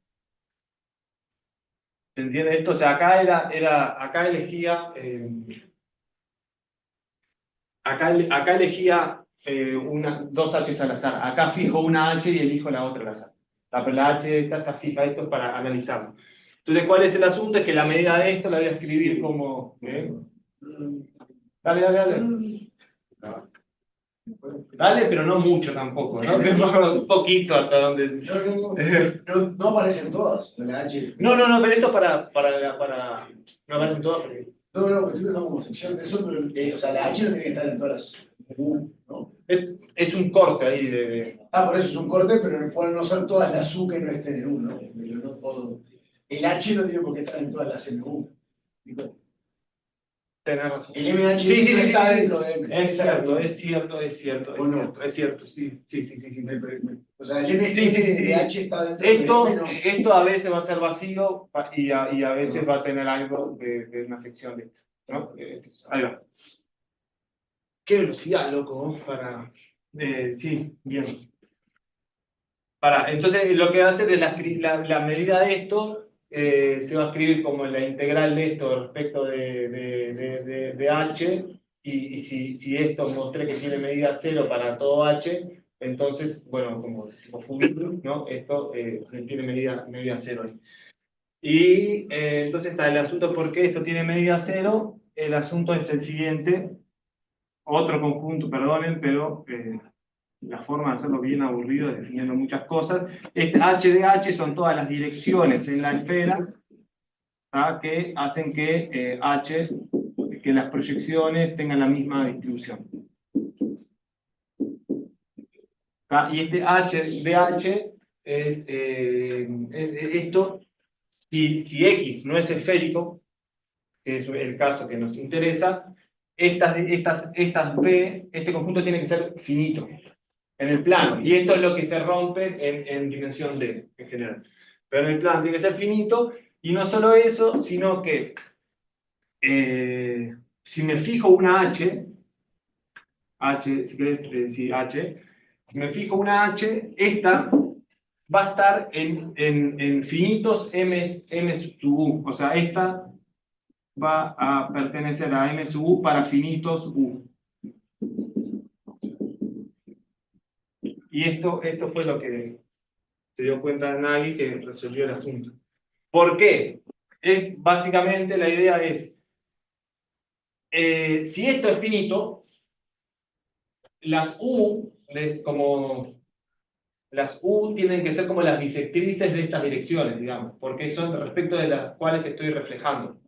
¿Se entiende esto? O sea, acá elegía dos H's al azar. Acá fijo una H y elijo la otra al azar. Pero la H está fija, esto es para analizarlo. Entonces, ¿cuál es el asunto? Es que la medida de esto la voy a escribir como... Dale. Dale, pero no mucho tampoco, ¿no? Un poquito hasta donde... No aparecen todas, la H. No, pero esto para... No aparecen todas porque... No, estoy pensando como sección de eso, pero o sea, la H no tiene que estar en todas las U, ¿no? Es un corte ahí de... Por eso es un corte, pero pueden no ser todas las U que no estén en U, ¿no? Digo, no todo. El H no tiene por qué estar en todas las MU. Digo, Tenés razón. el MH Sí, no está dentro de M. es cierto, sí. O sea, el M, Sí. de H está dentro de M, no. Esto a veces va a ser vacío y a veces va a tener algo de una sección de esto, ¿no? Ahí va. Qué velocidad, loco, para... sí, bien. Entonces lo que va a hacer es la medida de esto, se va a escribir como la integral de esto respecto de h, y si esto mostré que tiene medida 0 para todo h, entonces, bueno, como tipo Fubini, ¿no? Esto tiene medida 0 ahí. Y entonces está el asunto por qué esto tiene medida 0. El asunto es el siguiente, otro conjunto, perdonen, pero la forma de hacerlo bien aburrido, definiendo muchas cosas. Este h de h son todas las direcciones en la esfera, ¿tá? Que hacen que que las proyecciones tengan la misma distribución. ¿Tá? Y este h de h es esto, si x no es esférico, que es el caso que nos interesa, estas B, este conjunto tiene que ser finito en el plano, y esto es lo que se rompe en dimensión D en general. Pero en el plano tiene que ser finito, y no solo eso, sino que si me fijo una H, si querés decir H, si me fijo una H, esta va a estar en finitos M sub U, o sea, esta va a pertenecer a M sub U para finitos U. Y esto fue lo que se dio cuenta Nagy, que resolvió el asunto. ¿Por qué? Básicamente la idea es, si esto es finito, las U tienen que ser como las bisectrices de estas direcciones, digamos, porque son respecto de las cuales estoy reflejando.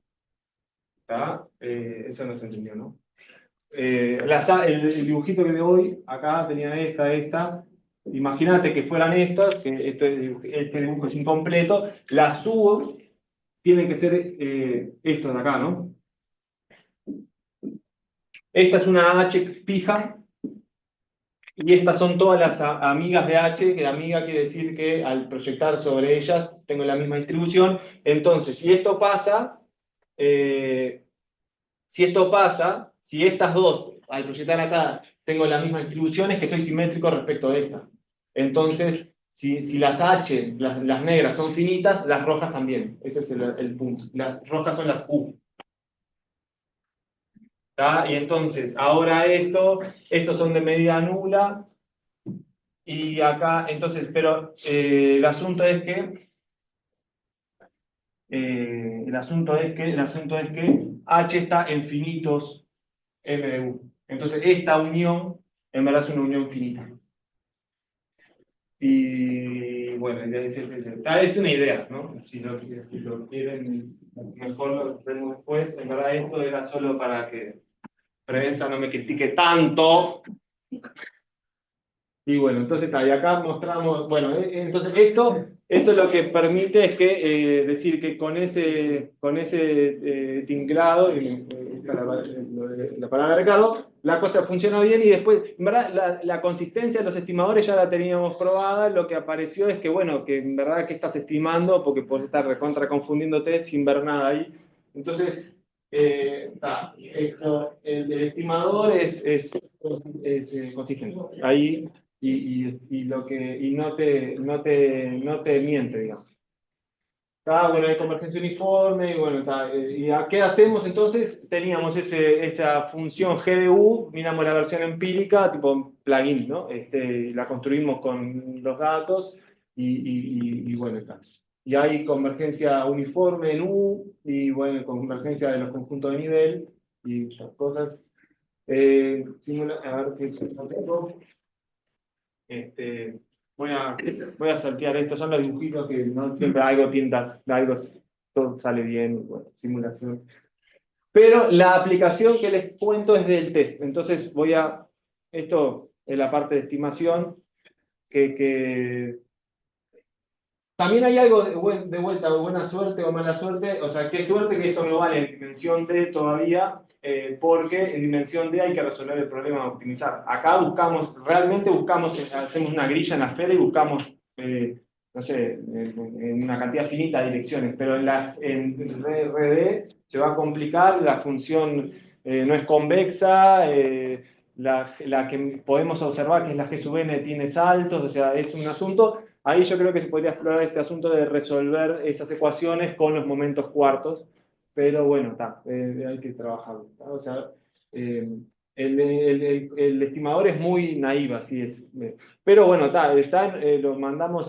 ¿Está? Eso no se entendió, ¿no? El dibujito que de hoy, acá tenía esta. Imagínate que fueran estas, que este dibujo es incompleto. Las U tienen que ser estos de acá, ¿no? Esta es una H fija, y estas son todas las amigas de H, que amiga quiere decir que al proyectar sobre ellas tengo la misma distribución. Entonces, si esto pasa, si estas dos, al proyectar acá, tengo la misma distribución, es que soy simétrico respecto de esta. Entonces, si las H, las negras son finitas, las rojas también. Ese es el punto. Las rojas son las U. ¿Tá? Y entonces, ahora estos son de medida nula, y acá, entonces, pero el asunto es que H está en finitos M de U. Entonces, esta unión, en verdad, es una unión finita. Y bueno, es una idea, ¿no? Si lo quieren, mejor lo vemos después. En verdad, esto era solo para que Prensa no me critique tanto. Y bueno, entonces está, y acá mostramos, bueno, entonces esto lo que permite es que decir que con ese tinglado, la palabra recado, la cosa funciona bien, y después, en verdad, la consistencia de los estimadores ya la teníamos probada. Lo que apareció es que, bueno, que en verdad que estás estimando, porque podés estar recontra confundiéndote sin ver nada ahí. Entonces, el estimador es consistente. Ahí, no te miente, digamos. Bueno, hay convergencia uniforme, y bueno, ¿y a qué hacemos entonces? Teníamos esa función G de U, miramos la versión empírica, tipo plugin, ¿no? La construimos con los datos, y bueno, está. Y hay convergencia uniforme en U, y bueno, convergencia de los conjuntos de nivel, y otras cosas. A ver si voy a saltear esto, son los dibujitos que no siempre algo todo sale bien, bueno, simulación. Pero la aplicación que les cuento es del test. Entonces esto es la parte de estimación, que también hay algo de vuelta, buena suerte o mala suerte. O sea, qué suerte que esto no vale en dimensión D todavía, porque en dimensión D hay que resolver el problema de optimizar. Acá realmente hacemos una grilla en la esfera y buscamos, no sé, en una cantidad finita de direcciones, pero en RD se va a complicar, la función no es convexa, la que podemos observar, que es la G sub n, tiene saltos, o sea, es un asunto. Ahí yo creo que se podría explorar este asunto de resolver esas ecuaciones con los momentos cuartos, pero bueno, hay que trabajarlo. O sea, eh, el estimador es muy naiva, así es. Pero bueno, lo mandamos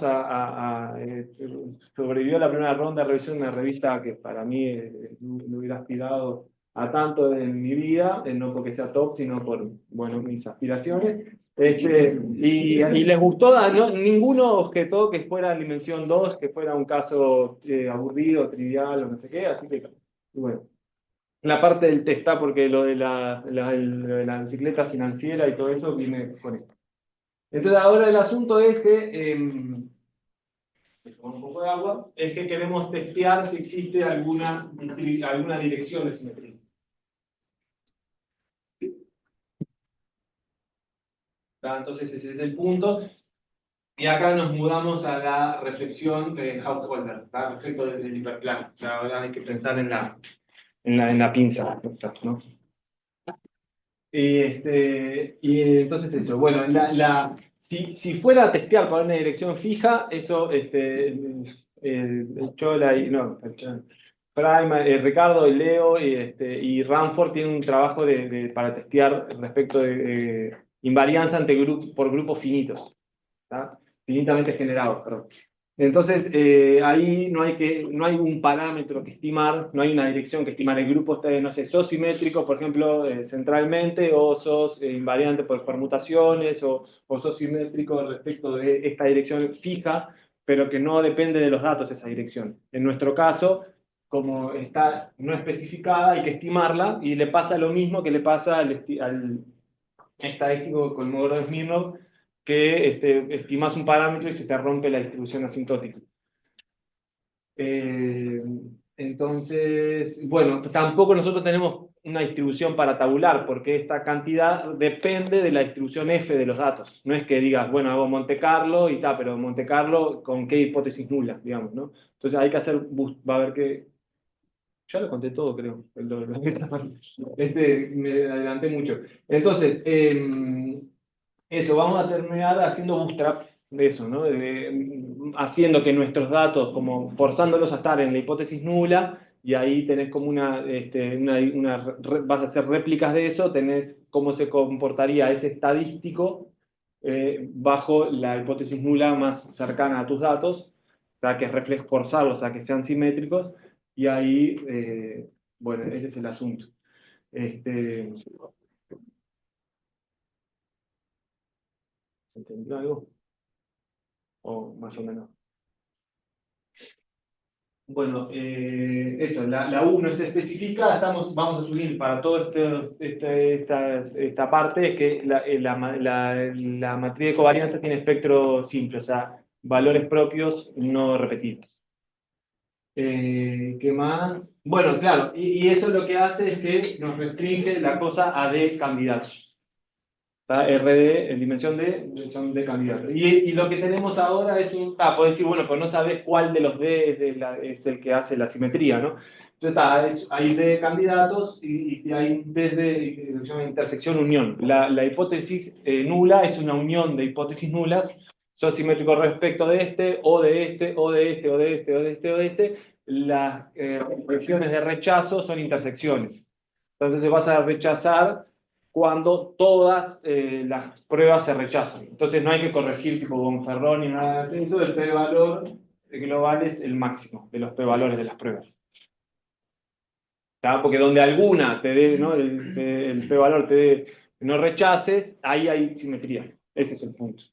sobrevivió la primera ronda de revisión de una revista que para mí no hubiera aspirado a tanto en mi vida, no porque sea top, sino por, bueno, mis aspiraciones. Y les gustó, ninguno objetó que fuera dimensión 2, que fuera un caso aburrido, trivial o no sé qué, así que, bueno. La parte del testa, porque lo de la bicicleta financiera y todo eso viene con esto. Entonces ahora el asunto es que, con un poco de agua, es que queremos testear si existe alguna dirección de simetría. Entonces ese es el punto. Y acá nos mudamos a la reflexión de Householder, respecto del hiperplano. O sea, ahora hay que pensar en la pinza, ¿no? Y entonces eso, bueno, si fuera a testear para una dirección fija, eso, Chola y, no, Ricardo y Leo y Ranford tienen un trabajo para testear respecto de invarianza por grupos finitos, ¿tá? Finitamente generados, perdón. Entonces, ahí no hay un parámetro que estimar, no hay una dirección que estimar. El grupo está, no sé, sos simétrico, por ejemplo, centralmente, o sos invariante por permutaciones, o sos simétrico respecto de esta dirección fija, pero que no depende de los datos esa dirección. En nuestro caso, como está no especificada, hay que estimarla, y le pasa lo mismo que le pasa al estadístico con modelo de Smirnov, que estimas un parámetro y se te rompe la distribución asintótica. Entonces, bueno, tampoco nosotros tenemos una distribución para tabular, porque esta cantidad depende de la distribución F de los datos. No es que digas, bueno, hago Monte Carlo y tal, pero Monte Carlo con qué hipótesis nula, digamos, ¿no? Entonces hay que va a haber que... Ya lo conté todo, creo. Me adelanté mucho. Entonces, eso, vamos a terminar haciendo bootstrap de eso, ¿no? Haciendo que nuestros datos, como forzándolos a estar en la hipótesis nula, y ahí tenés como vas a hacer réplicas de eso, tenés cómo se comportaría ese estadístico bajo la hipótesis nula más cercana a tus datos, o sea, que es forzarlos a que sean simétricos, y ahí, bueno, ese es el asunto. ¿Se entendió algo? O más o menos. Bueno, eso, la U no es especificada, vamos a subir para toda esta parte, es que la matriz de covarianza tiene espectro simple, o sea, valores propios no repetidos. ¿Qué más? Bueno, claro, y eso lo que hace es que nos restringe la cosa a D candidatos. RD en dimensión D son D candidatos. Y lo que tenemos ahora es podés decir, bueno, pues no sabes cuál de los D es el que hace la simetría, ¿no? Entonces hay D candidatos y hay desde intersección unión. La hipótesis nula es una unión de hipótesis nulas, son simétricos respecto de este, o de este, o de este, o de este, o de este, o de este. Las regiones de rechazo son intersecciones. Entonces vas a rechazar cuando todas las pruebas se rechazan. Entonces no hay que corregir tipo Bonferroni ni nada de eso, el p-valor global es el máximo de los p-valores de las pruebas. ¿tá? Porque donde alguna te dé, ¿no? el p-valor te dé, no rechaces, ahí hay simetría. Ese es el punto.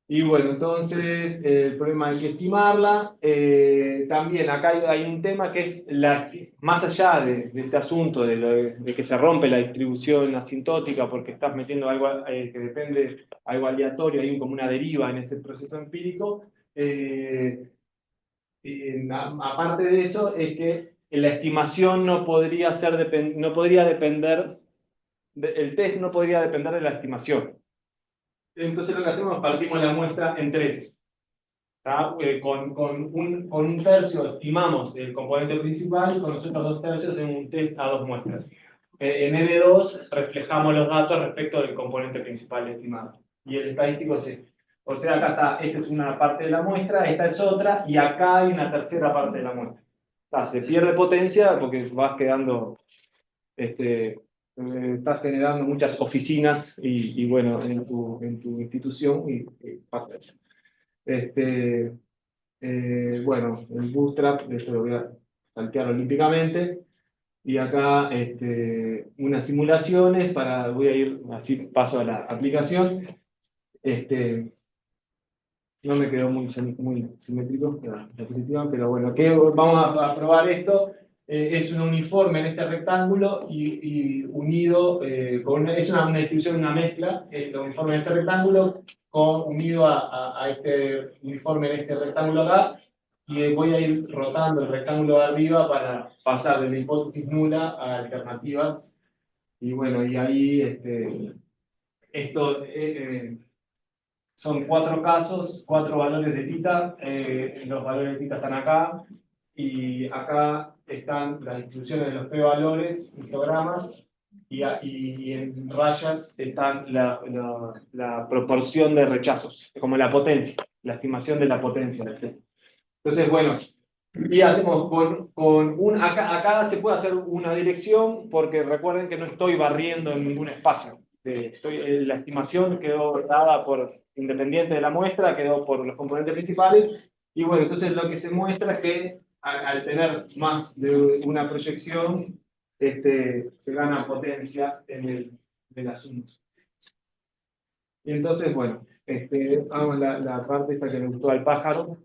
Y bueno, entonces el problema hay que estimarla. También acá hay un tema que es, más allá de este asunto de que se rompe la distribución asintótica porque estás metiendo algo que depende, algo aleatorio, hay como una deriva en ese proceso empírico. Aparte de eso, es que la estimación no podría no podría depender, el test no podría depender de la estimación. Entonces lo que hacemos es partimos la muestra en tres. Con un tercio estimamos el componente principal y con los otros 2 tercios hacemos un test a 2 muestras. En N2 reflejamos los datos respecto del componente principal estimado. Y el estadístico es este. O sea, acá está, esta es una parte de la muestra, esta es otra, y acá hay una tercera parte de la muestra. Se pierde potencia porque vas quedando, estás generando muchas oficinas y bueno, en tu institución y pasa eso. Bueno, el bootstrap, esto lo voy a saltear olímpicamente. Y acá unas simulaciones voy a ir, así paso a la aplicación. No me quedó muy simétrico la diapositiva, pero bueno, vamos a probar esto. Es un uniforme en este rectángulo y unido, es una distribución, una mezcla, el uniforme en este rectángulo unido a este uniforme en este rectángulo acá, y voy a ir rotando el rectángulo de arriba para pasar de la hipótesis nula a alternativas. Y bueno, y ahí esto son 4 casos, 4 valores de θ. Los valores de θ están acá, y acá están las distribuciones de los p-valores, histogramas, y en rayas están la proporción de rechazos, como la potencia, la estimación de la potencia del test. Entonces, bueno, y hacemos acá se puede hacer una dirección, porque recuerden que no estoy barriendo en ningún espacio. La estimación quedó dada independiente de la muestra, quedó por los componentes principales, y bueno, entonces lo que se muestra es que al tener más de una proyección, se gana potencia en el asunto. Y entonces, bueno, vamos a la parte esta que le gustó al pájaro.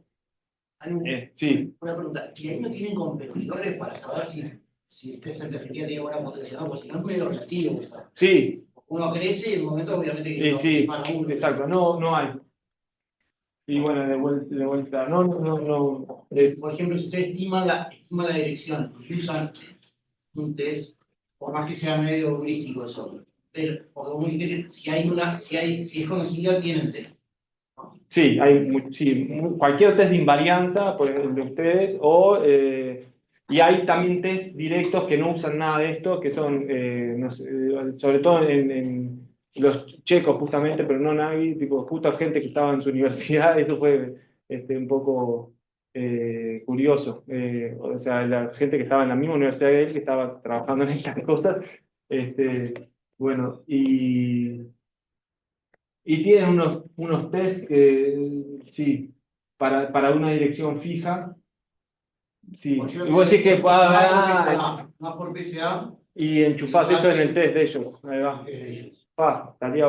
Sí. Una pregunta, ¿y ahí no tienen competidores para saber si el test en definitiva tiene buena potencia? No, porque si no es medio relativo. Sí. Uno crece y en un momento obviamente que sí, para uno. exacto, no hay. Y bueno, de vuelta, no. Por ejemplo, si ustedes estiman la dirección y usan un test, por más que sea medio heurístico eso, pero porque si es conocida, tienen test. Sí, cualquier test de invarianza, por ejemplo, de ustedes, y hay también test directos que no usan nada de esto, que son, no sé, sobre todo en los checos justamente, pero no Navi, tipo, justo gente que estaba en su universidad, eso fue un poco curioso. O sea, la gente que estaba en la misma universidad que él, que estaba trabajando en estas cosas, bueno, y tienen unos test que, sí, para una dirección fija. Sí, y vos decís que más por PCA. Y enchufás eso en el test de ellos. Ahí va. Estaría.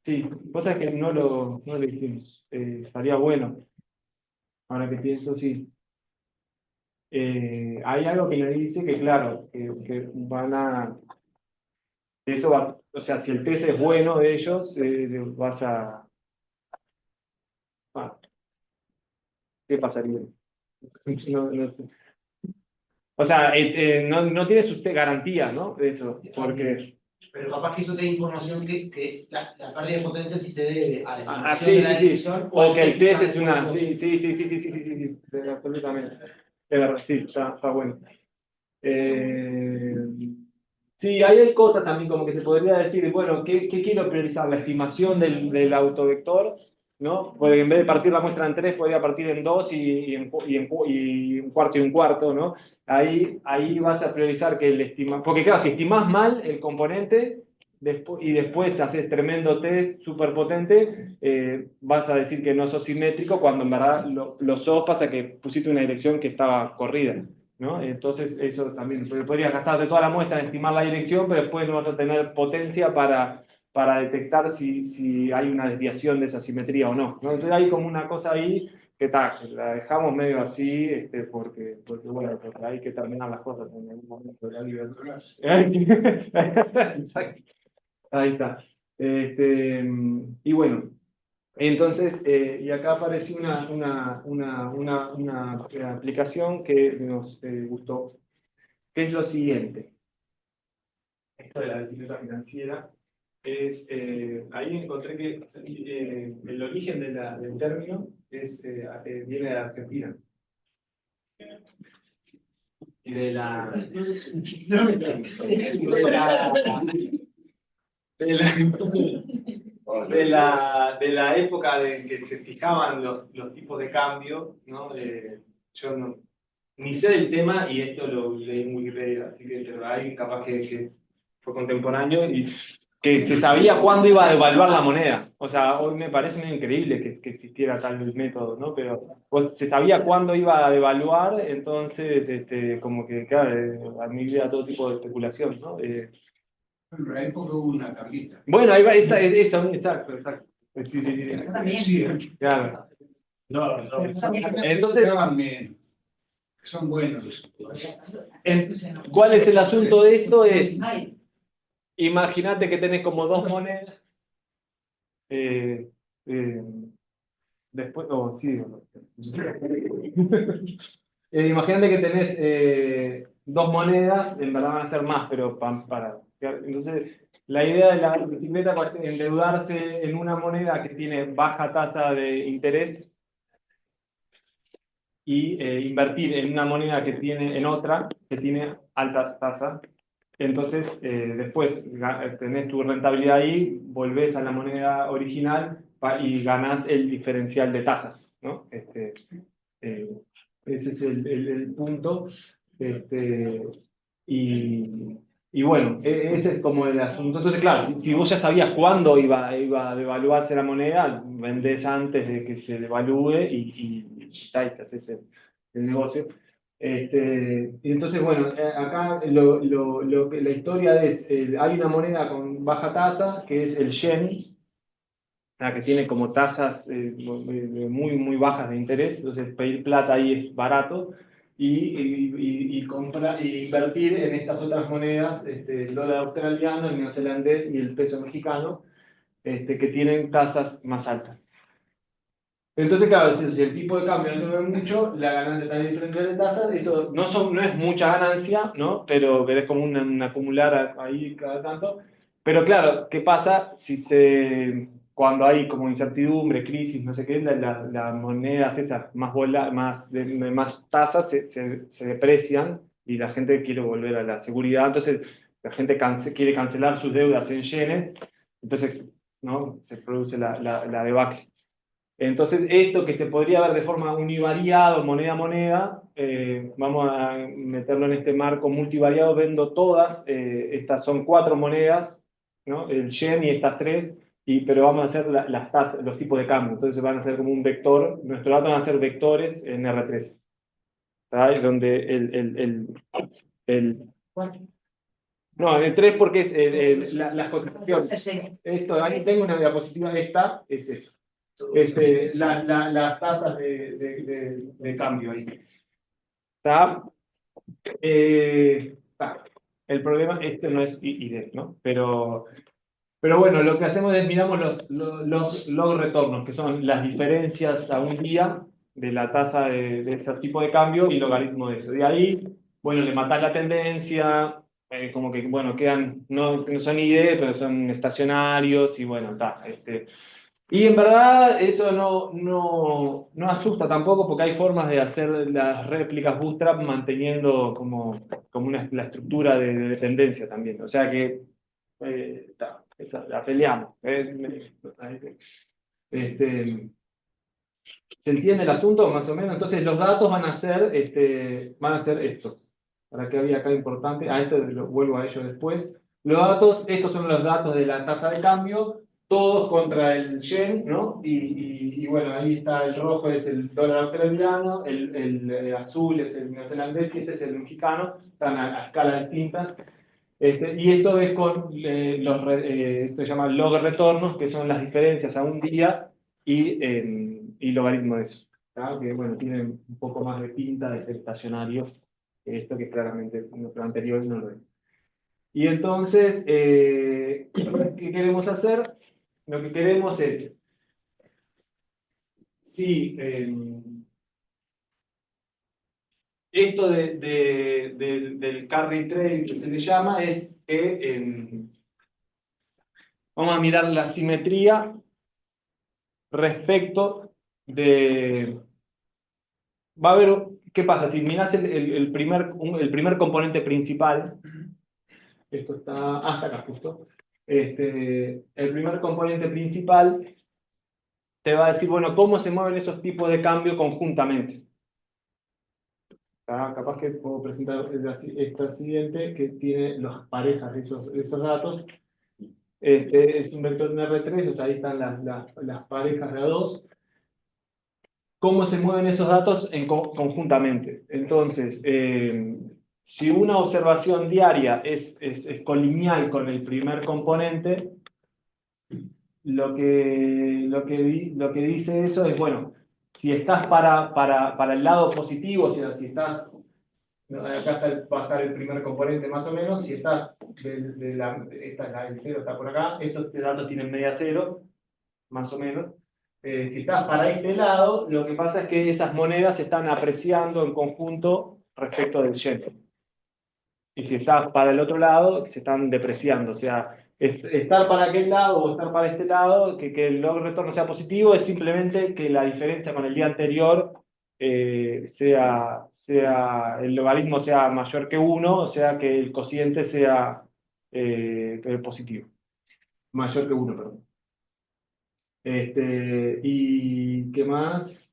Sí, vos sabés que no lo hicimos. Estaría bueno. Ahora que pienso, sí. Hay algo que me dice que, claro, que van a. Eso va, o sea, si el test es bueno de ellos, vas a. ¿Qué pasaría? O sea, no tienes usted garantía, ¿no? De eso, porque... Pero capaz que eso te da información que la pérdida de potencia sí te debe a la sí. división, O que el test es una... Sí, absolutamente. Es verdad, sí, está bueno. Sí, ahí hay cosas también como que se podría decir, bueno, ¿qué quiero priorizar? ¿La estimación del autovector? ¿No? Porque en vez de partir la muestra en 3, podría partir en 2 y un cuarto y un cuarto, ¿no? Ahí vas a priorizar que el estima. Porque claro, si estimás mal el componente y después haces tremendo test súper potente, vas a decir que no sos simétrico cuando en verdad lo sos, pasa que pusiste una dirección que estaba corrida. ¿no? Entonces, eso también, podrías gastarte toda la muestra en estimar la dirección, pero después no vas a tener potencia para detectar si hay una desviación de esa simetría o no, ¿no? Entonces hay como una cosa ahí que la dejamos medio así, porque bueno, porque hay que terminar las cosas en algún momento de la vida. Exacto. Ahí está. Y bueno, entonces, y acá apareció una aplicación que nos gustó, que es lo siguiente. Esto de la bicicleta financiera es, ahí encontré que el origen del término viene de Argentina. Y de la de la época de que se fijaban los tipos de cambio, ¿no? Yo ni sé del tema y esto lo leí en Wikipedia, así que pero hay capaz que fue contemporáneo y que se sabía cuándo iba a devaluar la moneda. O sea, hoy me parece muy increíble que existiera tal método, ¿no? Pero pues, se sabía cuándo iba a devaluar, entonces como que, claro, admitía todo tipo de especulación, ¿no? En la época hubo una tablita. Bueno, ahí va, exacto. Sí, sí. También. Claro. No. Entonces, son buenos. ¿cuál es el asunto de esto? Imagínate que tenés como dos monedas. Después, sí. Imagínate que tenés dos monedas, en verdad van a ser más, pero para. Entonces, la idea de la bicicleta es endeudarse en una moneda que tiene baja tasa de interés y invertir en una moneda que tiene en otra que tiene alta tasa. Entonces, después tenés tu rentabilidad ahí, volvés a la moneda original y ganás el diferencial de tasas, ¿no? Ese es el punto. Y bueno, ese es como el asunto. Entonces, claro, si vos ya sabías cuándo iba a devaluarse la moneda, vendés antes de que se devalúe y te haces el negocio. Y entonces, bueno, acá la historia es, hay una moneda con baja tasa, que es el yen, que tiene como tasas muy bajas de interés, entonces pedir plata ahí es barato, y invertir en estas otras monedas, el dólar australiano, el neozelandés y el peso mexicano, que tienen tasas más altas. Entonces, claro, si el tipo de cambio no se mueve mucho, la ganancia está en diferencial de tasas, eso no es mucha ganancia, ¿no? Pero es como un acumular ahí cada tanto. Pero claro, ¿qué pasa cuando hay como incertidumbre, crisis, no sé qué, las monedas esas más tasas se deprecian y la gente quiere volver a la seguridad, entonces la gente quiere cancelar sus deudas en yenes, entonces, ¿no? Se produce la debacle. Entonces, esto que se podría ver de forma univariada, moneda a moneda, vamos a meterlo en este marco multivariado, vendo todas, estas son 4 monedas, ¿no? El yen y estas 3, pero vamos a hacer las tasas, los tipos de cambio, entonces van a ser como un vector, nuestros datos van a ser vectores en R3, ¿tá? Donde no, el 3 porque es las cotizaciones. Esto, aquí tengo una diapositiva, esta es eso. Las tasas de cambio ahí. ¿Está? El problema, este no es ID, ¿no? Pero bueno, lo que hacemos es miramos los log retornos, que son las diferencias a un día de la tasa de ese tipo de cambio y logaritmo de eso. De ahí, bueno, le matás la tendencia, como que, bueno, quedan, no son ID, pero son estacionarios y bueno, está. Y en verdad eso no asusta tampoco porque hay formas de hacer las réplicas bootstrap manteniendo como la estructura de tendencia también. O sea que esa la peleamos. ¿Se entiende el asunto más o menos? Entonces los datos van a ser esto. ¿Para qué había acá importante? Esto lo vuelvo a ello después. Los datos, estos son los datos de la tasa de cambio. todos contra el yen, ¿no? Y bueno, ahí está el rojo, es el dólar australiano, el azul es el neozelandés y este es el mexicano, están a escalas distintas. Y esto es con esto se llama log retornos, que son las diferencias a un día y logaritmo de eso. ¿Tá? Que bueno, tienen un poco más de pinta de ser estacionario, esto que claramente en lo anterior no lo es. Y entonces, ¿qué queremos hacer? Lo que queremos es, si esto del carry trade que se le llama es que vamos a mirar la simetría respecto de... Va a haber, ¿qué pasa? Si mirás el primer componente principal, esto está hasta acá justo, el primer componente principal te va a decir, bueno, cómo se mueven esos tipos de cambio conjuntamente. Capaz que puedo presentar esta siguiente que tiene las parejas de esos datos. Es un vector en R3, o sea, ahí están las parejas de A2. ¿Cómo se mueven esos datos conjuntamente? Entonces, si una observación diaria es colineal con el primer componente, lo que dice eso es, bueno, si estás para el lado positivo, o sea, si estás, acá va a estar el primer componente más o menos, si estás, esta es el 0, está por acá, estos datos tienen media 0, más o menos. Si estás para este lado, lo que pasa es que esas monedas se están apreciando en conjunto respecto del yen. Y si estás para el otro lado, se están depreciando. O sea, estar para aquel lado o estar para este lado, que el log retorno sea positivo, es simplemente que la diferencia con el día anterior el logaritmo sea mayor que 1, o sea que el cociente sea positivo. Mayor que 1, perdón. ¿Y qué más?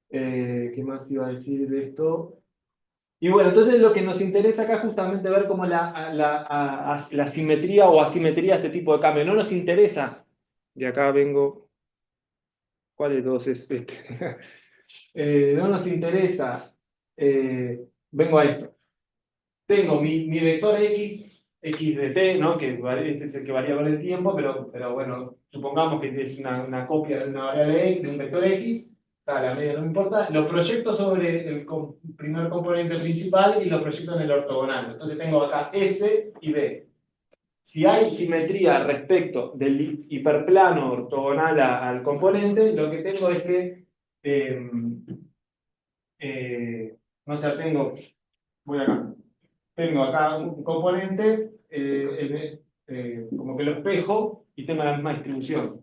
¿Qué más iba a decir de esto? Y bueno, entonces lo que nos interesa acá es justamente ver cómo la simetría o asimetría de este tipo de cambio. No nos interesa, y acá vengo, ¿cuál de todos es este? No nos interesa, vengo a esto. Tengo mi vector x de t, ¿no? Que este es el que varía con el tiempo, pero bueno, supongamos que es una copia de una variable x, de un vector x, la media no me importa, lo proyecto sobre el primer componente principal y lo proyecto en el ortogonal. Entonces tengo acá S y B. Si hay simetría respecto del hiperplano ortogonal al componente, lo que tengo es que, no sé, voy acá. Tengo acá un componente, como que lo espejo y tengo la misma distribución.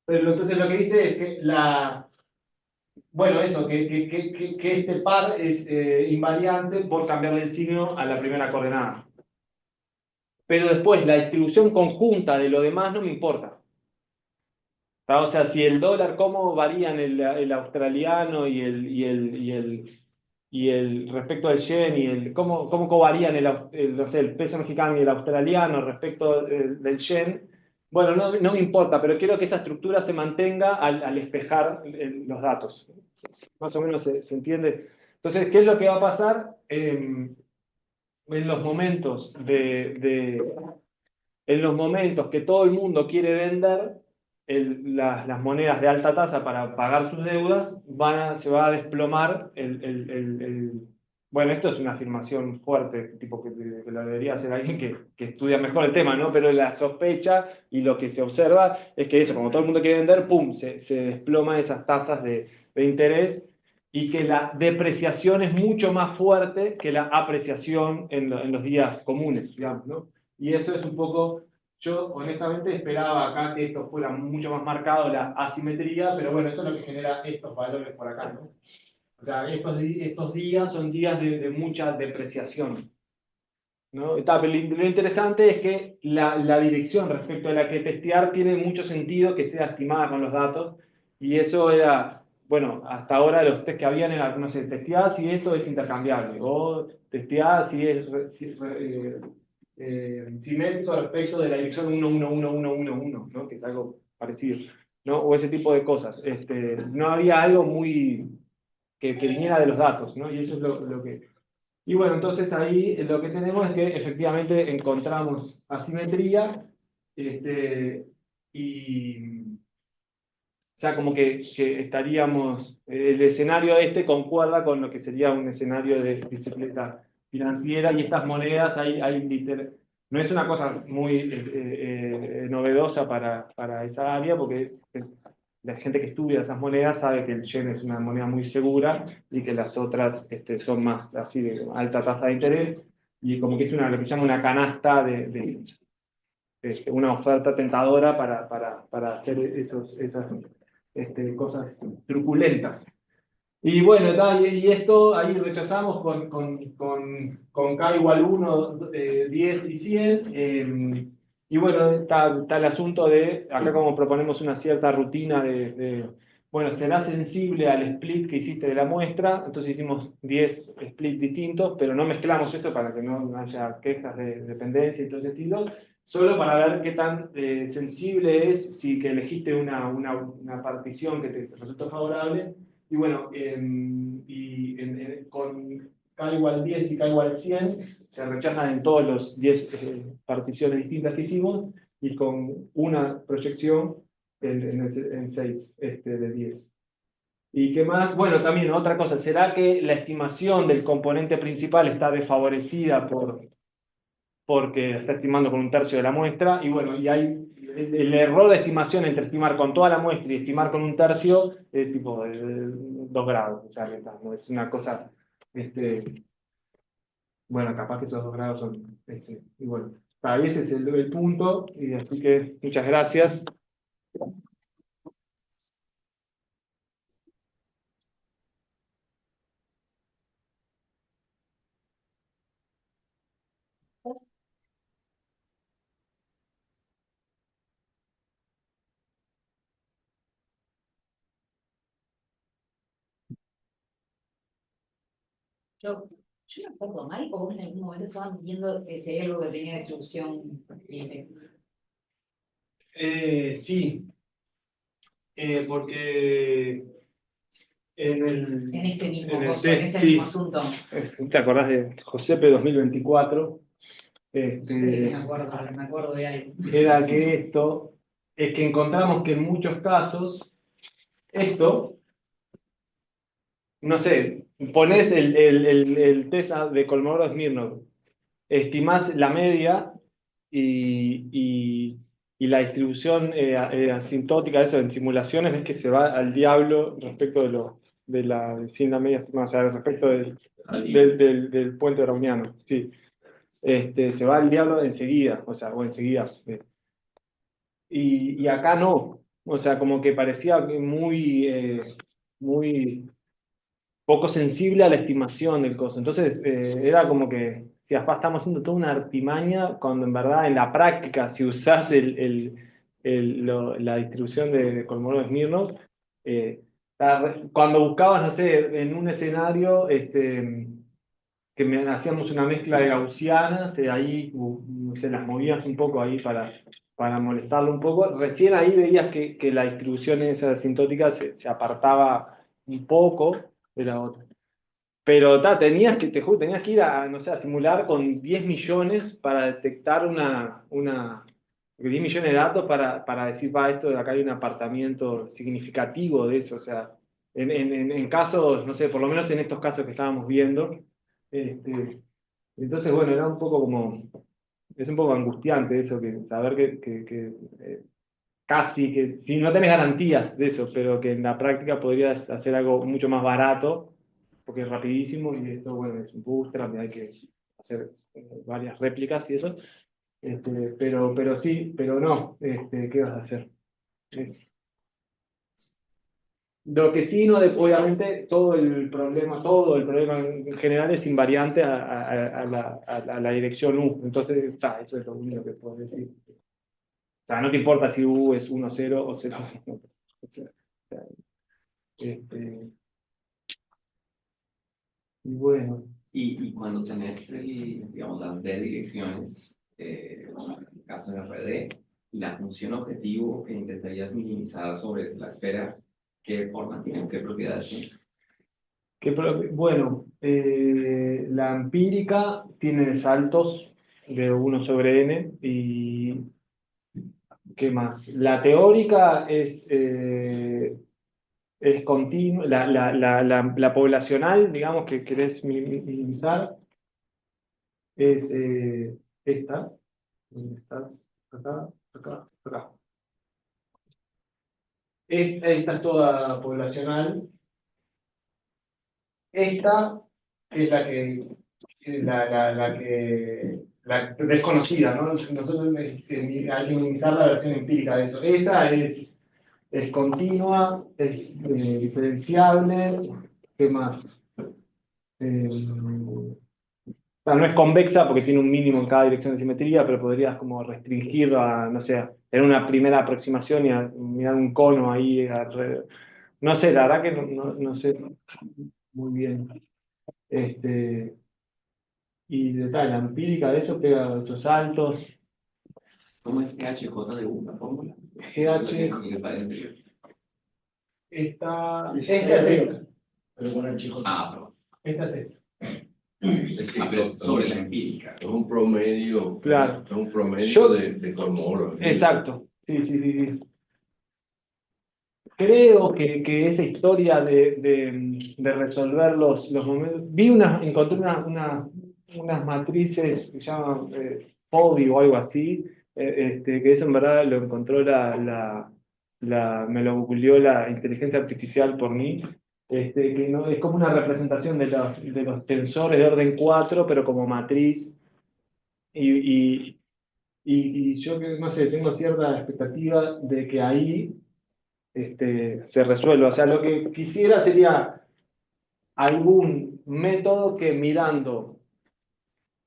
Pero entonces lo que dice es que bueno, eso, que este par es invariante por cambiarle el signo a la primera coordenada. Pero después la distribución conjunta de lo demás no me importa. O sea, si el dólar, cómo varían el australiano y el respecto del yen y cómo varían no sé, el peso mexicano y el australiano respecto del yen, bueno, no me importa, pero quiero que esa estructura se mantenga al espejar los datos. Más o menos se entiende. Entonces, ¿qué es lo que va a pasar en los momentos en los momentos que todo el mundo quiere vender las monedas de alta tasa para pagar sus deudas, se va a desplomar bueno, esto es una afirmación fuerte, tipo que lo debería hacer alguien que estudia mejor el tema, ¿no? Pero la sospecha y lo que se observa es que eso, como todo el mundo quiere vender, ¡pum!, se desploma esas tasas de interés y que la depreciación es mucho más fuerte que la apreciación en los días comunes, digamos, ¿no? Y eso es un poco, yo honestamente esperaba acá que esto fuera mucho más marcado la asimetría, pero bueno, eso es lo que genera estos valores por acá, ¿no? O sea, estos días son días de mucha depreciación, ¿no? Pero lo interesante es que la dirección respecto a la que testear tiene mucho sentido que sea estimada con los datos, y eso era, bueno, hasta ahora los test que habían eran, no sé, testear si esto es intercambiable, o testear si simétrico respecto de la dirección 1, ¿no? Que es algo parecido, ¿no? O ese tipo de cosas. No había algo muy que viniera de los datos, ¿no? Y eso es lo que... Y bueno, entonces ahí lo que tenemos es que efectivamente encontramos asimetría, y ya como que estaríamos, el escenario concuerda con lo que sería un escenario de bicicleta financiera, y estas monedas no es una cosa muy novedosa para esa área, porque la gente que estudia esas monedas sabe que el yen es una moneda muy segura y que las otras son más así de alta tasa de interés, y como que es lo que se llama una canasta una oferta tentadora para hacer esas cosas truculentas. Y bueno, y esto ahí rechazamos con K igual 1, 10 y 100. Y bueno, está el asunto de, acá como proponemos una cierta rutina bueno, será sensible al split que hiciste de la muestra, entonces hicimos 10 splits distintos, pero no mezclamos esto para que no haya quejas de dependencia y todo ese estilo, solo para ver qué tan sensible es si que elegiste una partición que te resultó favorable. Y bueno, con K igual 10 y K igual 100 se rechazan en todos los 10 particiones distintas que hicimos, y con una proyección en 6 de 10. ¿Y qué más? Bueno, también otra cosa, ¿será que la estimación del componente principal está desfavorecida porque está estimando con un tercio de la muestra? Y bueno, y hay el error de estimación entre estimar con toda la muestra y estimar con un tercio es tipo 2 grados, o sea, no es una cosa, bueno, capaz que esos 2 grados son, y bueno, ahí ese es el punto, y así que muchas gracias. Yo me acuerdo mal, o vos en algún momento estaban viendo si hay algo que tenía distribución libre. Sí, porque En este mismo en el coso, en test, este sí, mismo asunto. ¿te acordás de Josepe 2024? Sí, me acuerdo de algo. Era que esto, es que encontramos que en muchos casos, esto, no sé, pones el test de Kolmogorov-Smirnov, estimás la media y la distribución asintótica, eso en simulaciones, es que se va al diablo respecto sin la media estimada, o sea, respecto del puente browniano. Sí. Se va al diablo enseguida, o enseguida. Y acá no, o sea, como que parecía muy poco sensible a la estimación del costo. Entonces, era como que, si estamos haciendo toda una artimaña, cuando en verdad en la práctica, si usás la distribución de Kolmogorov-Smirnov, cuando buscabas, no sé, en un escenario que hacíamos una mezcla de gaussianas, ahí se las movías un poco ahí para molestarlo un poco, recién ahí veías que la distribución esa asintótica se apartaba un poco de la otra. Pero tenías que ir no sé, a simular con 10 millones para detectar 10 millones de datos para decir, esto de acá hay un apartamiento significativo de eso. O sea, en casos, no sé, por lo menos en estos casos que estábamos viendo. Entonces, bueno, era un poco es un poco angustiante eso, saber casi que, si no tenés garantías de eso, pero que en la práctica podrías hacer algo mucho más barato, porque es rapidísimo, y esto, bueno, es un bootstrap, y hay que hacer varias réplicas y eso. Pero sí, pero no, ¿qué vas a hacer? Lo que sí, no, obviamente, todo el problema en general es invariante a la dirección U. Entonces, eso es lo único que puedo decir. O sea, no te importa si U es 1,0 o 0,1. O sea, y bueno. Y cuando tenés, digamos, las D direcciones, en el caso de RD, y la función objetivo que intentarías minimizar sobre la esfera, ¿qué forma tiene? ¿Qué propiedades tiene? Bueno, la empírica tiene saltos de 1 sobre n y ¿qué más? La teórica es continua, la poblacional, digamos, que querés minimizar, es esta. ¿Dónde estás? Acá, acá, acá. Esta es toda poblacional. Esta es la desconocida, ¿no? Nosotros hay que minimizar la versión empírica de eso. Esa es continua, es diferenciable. ¿Qué más? No es convexa porque tiene un mínimo en cada dirección de simetría, pero podrías como restringirlo a, no sé, en una primera aproximación y a mirar un cono ahí alrededor. No sé, la verdad que no sé muy bien. Y de tal, la empírica de eso pega esos saltos. ¿Cómo es GHJ de U, la fórmula? GH esta es esta. Pero con HJ. Ah, Esta es esta. pero es sobre la empírica. Es un promedio, Claro. es un promedio Yo- de cosmólogos. Exacto. Sí. Creo que esa historia de resolver los momentos. Encontré unas matrices que se llaman PODI o algo así, que eso en verdad lo encontró me lo googleó la inteligencia artificial por mí, que no, es como una representación de los tensores de orden 4, pero como matriz. Y yo que no sé, tengo cierta expectativa de que ahí se resuelva. O sea, lo que quisiera sería algún método que mirando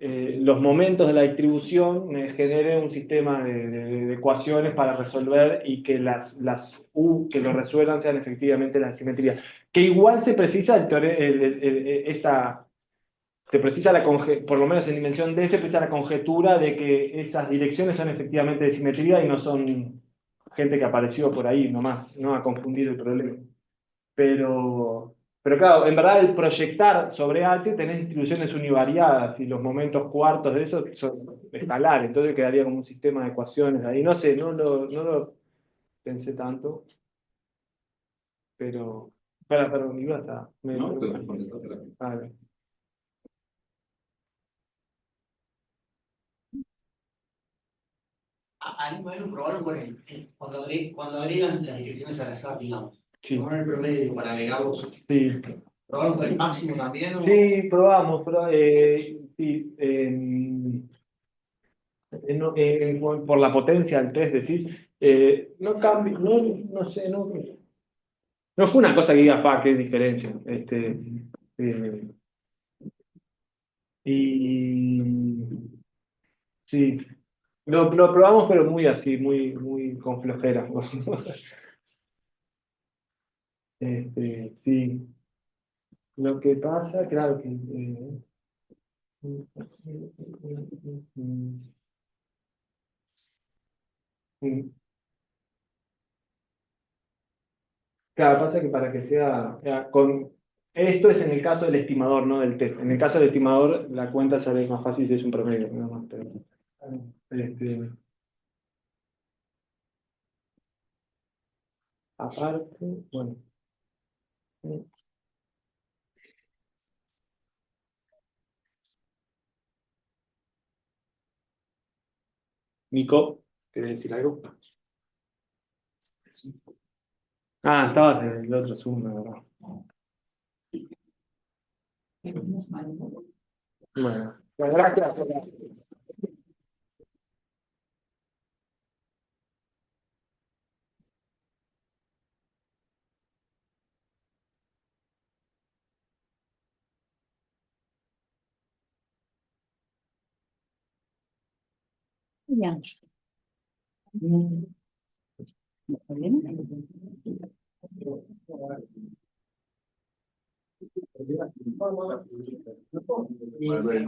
los momentos de la distribución me genere un sistema de ecuaciones para resolver y que las U que lo resuelvan sean efectivamente la simetría. Que igual se precisa se precisa por lo menos en dimensión D, se precisa la conjetura de que esas direcciones son efectivamente de simetría y no son gente que apareció por ahí nomás, no a confundir el problema. Pero claro, en verdad el proyectar sobre H tenés distribuciones univariadas y los momentos cuartos de eso son escalares, entonces quedaría como un sistema de ecuaciones ahí. No sé, no lo pensé tanto, pero... Perdón, ibas a... No, tú me contestaste la A ver. Ahí bueno, probaron cuando agregan las direcciones al azar, digamos. Sí. Tomaron el promedio para agregarlos. Sí. ¿Probaron con el máximo también? ¿O? Sí, probamos, sí, por la potencia del test, decir, no cambia, no sé, no fue una cosa que diga, pa, qué diferencia. Eh, y sí, lo probamos, pero muy así, muy con flojera. Sí, lo que pasa, claro que... Claro, pasa que para que sea, esto es en el caso del estimador, no del test. En el caso del estimador, la cuenta sale más fácil si es un promedio, nada más. Este, aparte, bueno. Nico, ¿querés decir algo? Ah, estabas en el otro Zoom, la verdad. Bueno, gracias. Ya. ¿Está bien? Manuel.